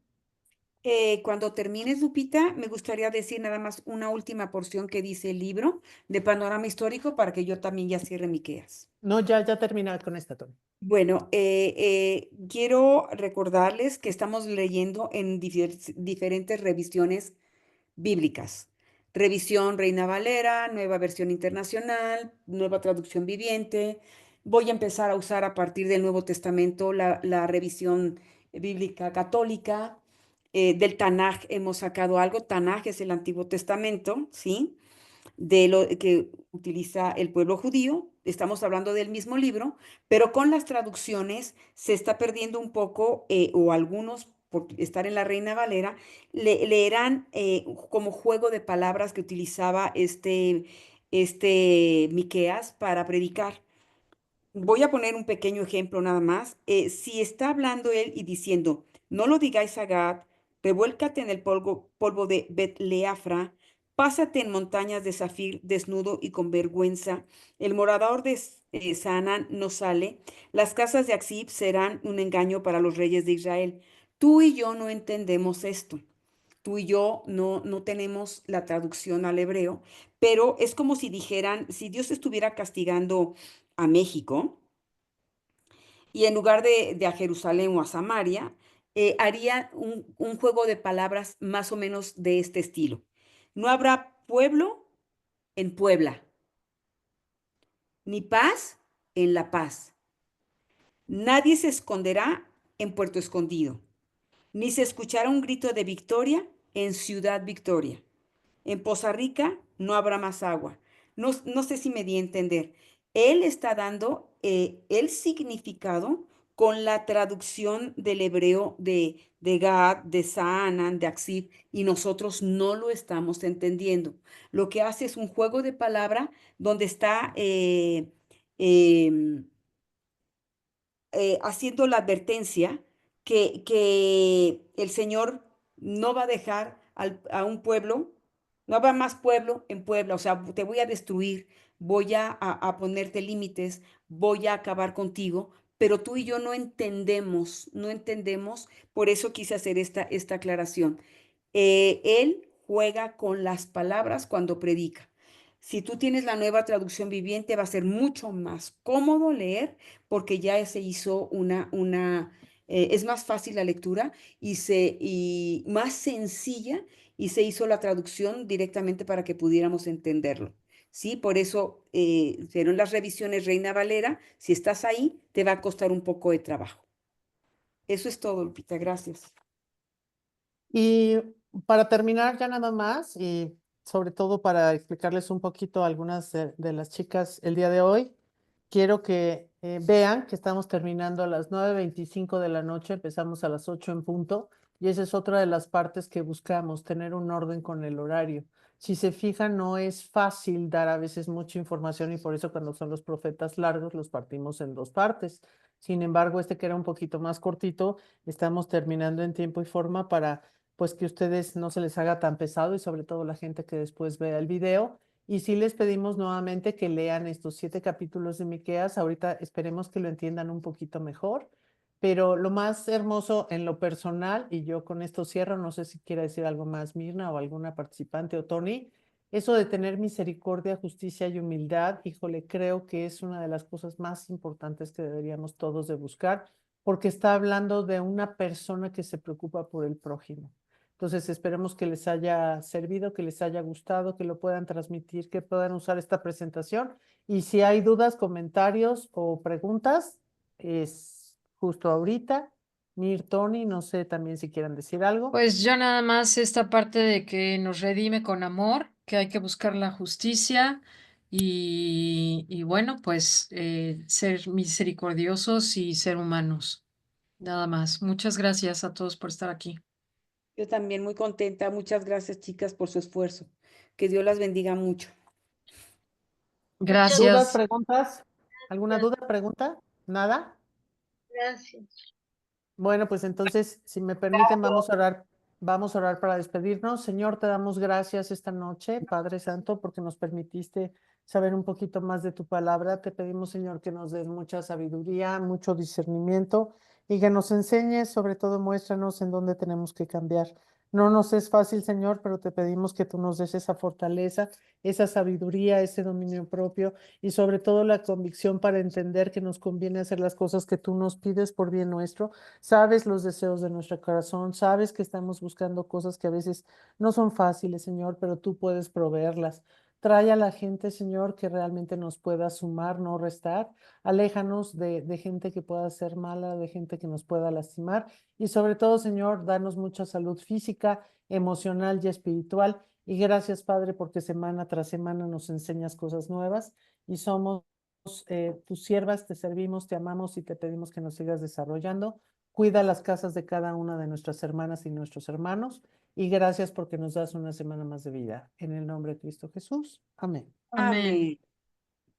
Cuando termines, Lupita, me gustaría decir nada más una última porción que dice el libro de panorama histórico para que yo también ya cierre Miqueas. No, ya termina con esta, Tony. Bueno, quiero recordarles que estamos leyendo en diferentes revisiones bíblicas. Revisión Reina Valera, nueva versión internacional, nueva traducción viviente. Voy a empezar a usar a partir del Nuevo Testamento la revisión bíblica católica. Del Tanaj hemos sacado algo. Tanaj es el Antiguo Testamento, ¿sí? De lo que utiliza el pueblo judío. Estamos hablando del mismo libro, pero con las traducciones se está perdiendo un poco, o algunos, por estar en la Reina Valera, leerán como juego de palabras que utilizaba este Miqueas para predicar. Voy a poner un pequeño ejemplo nada más. Si está hablando él y diciendo, no lo digáis a Gad, revuélcate en el polvo de Bet-Leafra, pásate en montañas de Zafir desnudo y con vergüenza, el morador de Saanán no sale, las casas de Axib serán un engaño para los reyes de Israel. Tú y yo no entendemos esto. Tú y yo no tenemos la traducción al hebreo, pero es como si dijeran, si Dios estuviera castigando a México y en lugar de a Jerusalén o a Samaria, haría un juego de palabras más o menos de este estilo. No habrá pueblo en Puebla, ni paz en La Paz. Nadie se esconderá en Puerto Escondido, ni se escuchará un grito de victoria en Ciudad Victoria. En Poza Rica no habrá más agua. No sé si me di a entender. Él está dando el significado con la traducción del hebreo de Gad, de Saanan, de Aksib, y nosotros no lo estamos entendiendo. Lo que hace es un juego de palabra donde está em, haciendo la advertencia que el Señor no va a dejar a un pueblo, no habrá más pueblo en Puebla, o sea, te voy a destruir, voy a ponerte límites, voy a acabar contigo, pero tú y yo no entendemos, por eso quise hacer esta aclaración. Él juega con las palabras cuando predica. Si tú tienes la nueva traducción viviente, va a ser mucho más cómodo leer porque ya se hizo es más fácil la lectura y más sencilla y se hizo la traducción directamente para que pudiéramos entenderlo. Sí, por eso, pero en las revisiones Reina Valera, si estás ahí, te va a costar un poco de trabajo. Eso es todo, Lupita, gracias. Y para terminar ya nada más, y sobre todo para explicarles un poquito a algunas de las chicas el día de hoy, quiero que vean que estamos terminando a las 9:25 de la noche, empezamos a las 8 en punto, y esa es otra de las partes que buscamos, tener un orden con el horario. Si se fijan, no es fácil dar a veces mucha información y por eso cuando son los profetas largos los partimos en dos partes. Sin embargo, este que era un poquito más cortito, estamos terminando en tiempo y forma para pues que ustedes no se les haga tan pesado y sobre todo la gente que después vea el video. Y sí les pedimos nuevamente que lean estos 7 capítulos de Miqueas. Ahorita esperemos que lo entiendan un poquito mejor. Pero lo más hermoso en lo personal, y yo con esto cierro, no sé si quiere decir algo más Mirna o alguna participante o Tony, eso de tener misericordia, justicia y humildad, híjole, creo que es una de las cosas más importantes que deberíamos todos de buscar, porque está hablando de una persona que se preocupa por el prójimo. Entonces esperemos que les haya servido, que les haya gustado, que lo puedan transmitir, que puedan usar esta presentación. Y si hay dudas, comentarios o preguntas, es justo ahorita. Mir, Tony, no sé también si quieran decir algo. Pues yo nada más esta parte de que nos redime con amor, que hay que buscar la justicia y bueno, pues ser misericordiosos y ser humanos. Nada más. Muchas gracias a todos por estar aquí. Yo también muy contenta. Muchas gracias, chicas, por su esfuerzo. Que Dios las bendiga mucho. Muchas ¿Dudas, Gracias. preguntas? ¿Alguna gracias. duda, pregunta? ¿Nada? Gracias. Bueno, pues entonces, si me permiten, vamos a orar para despedirnos. Señor, te damos gracias esta noche, Padre Santo, porque nos permitiste saber un poquito más de tu palabra. Te pedimos, Señor, que nos des mucha sabiduría, mucho discernimiento y que nos enseñes, sobre todo muéstranos en dónde tenemos que cambiar. No nos es fácil, Señor, pero te pedimos que tú nos des esa fortaleza, esa sabiduría, ese dominio propio y sobre todo la convicción para entender que nos conviene hacer las cosas que tú nos pides por bien nuestro. Sabes los deseos de nuestro corazón, sabes que estamos buscando cosas que a veces no son fáciles, Señor, pero tú puedes proveerlas. Trae a la gente, Señor, que realmente nos pueda sumar, no restar. Aléjanos de gente que pueda ser mala, de gente que nos pueda lastimar. Y sobre todo, Señor, danos mucha salud física, emocional y espiritual. Y gracias, Padre, porque semana tras semana nos enseñas cosas nuevas y somos tus siervas, te servimos, te amamos y te pedimos que nos sigas desarrollando. Cuida las casas de cada una de nuestras hermanas y nuestros hermanos. Y gracias porque nos das una semana más de vida. En el nombre de Cristo Jesús. Amén. Amén. Amén.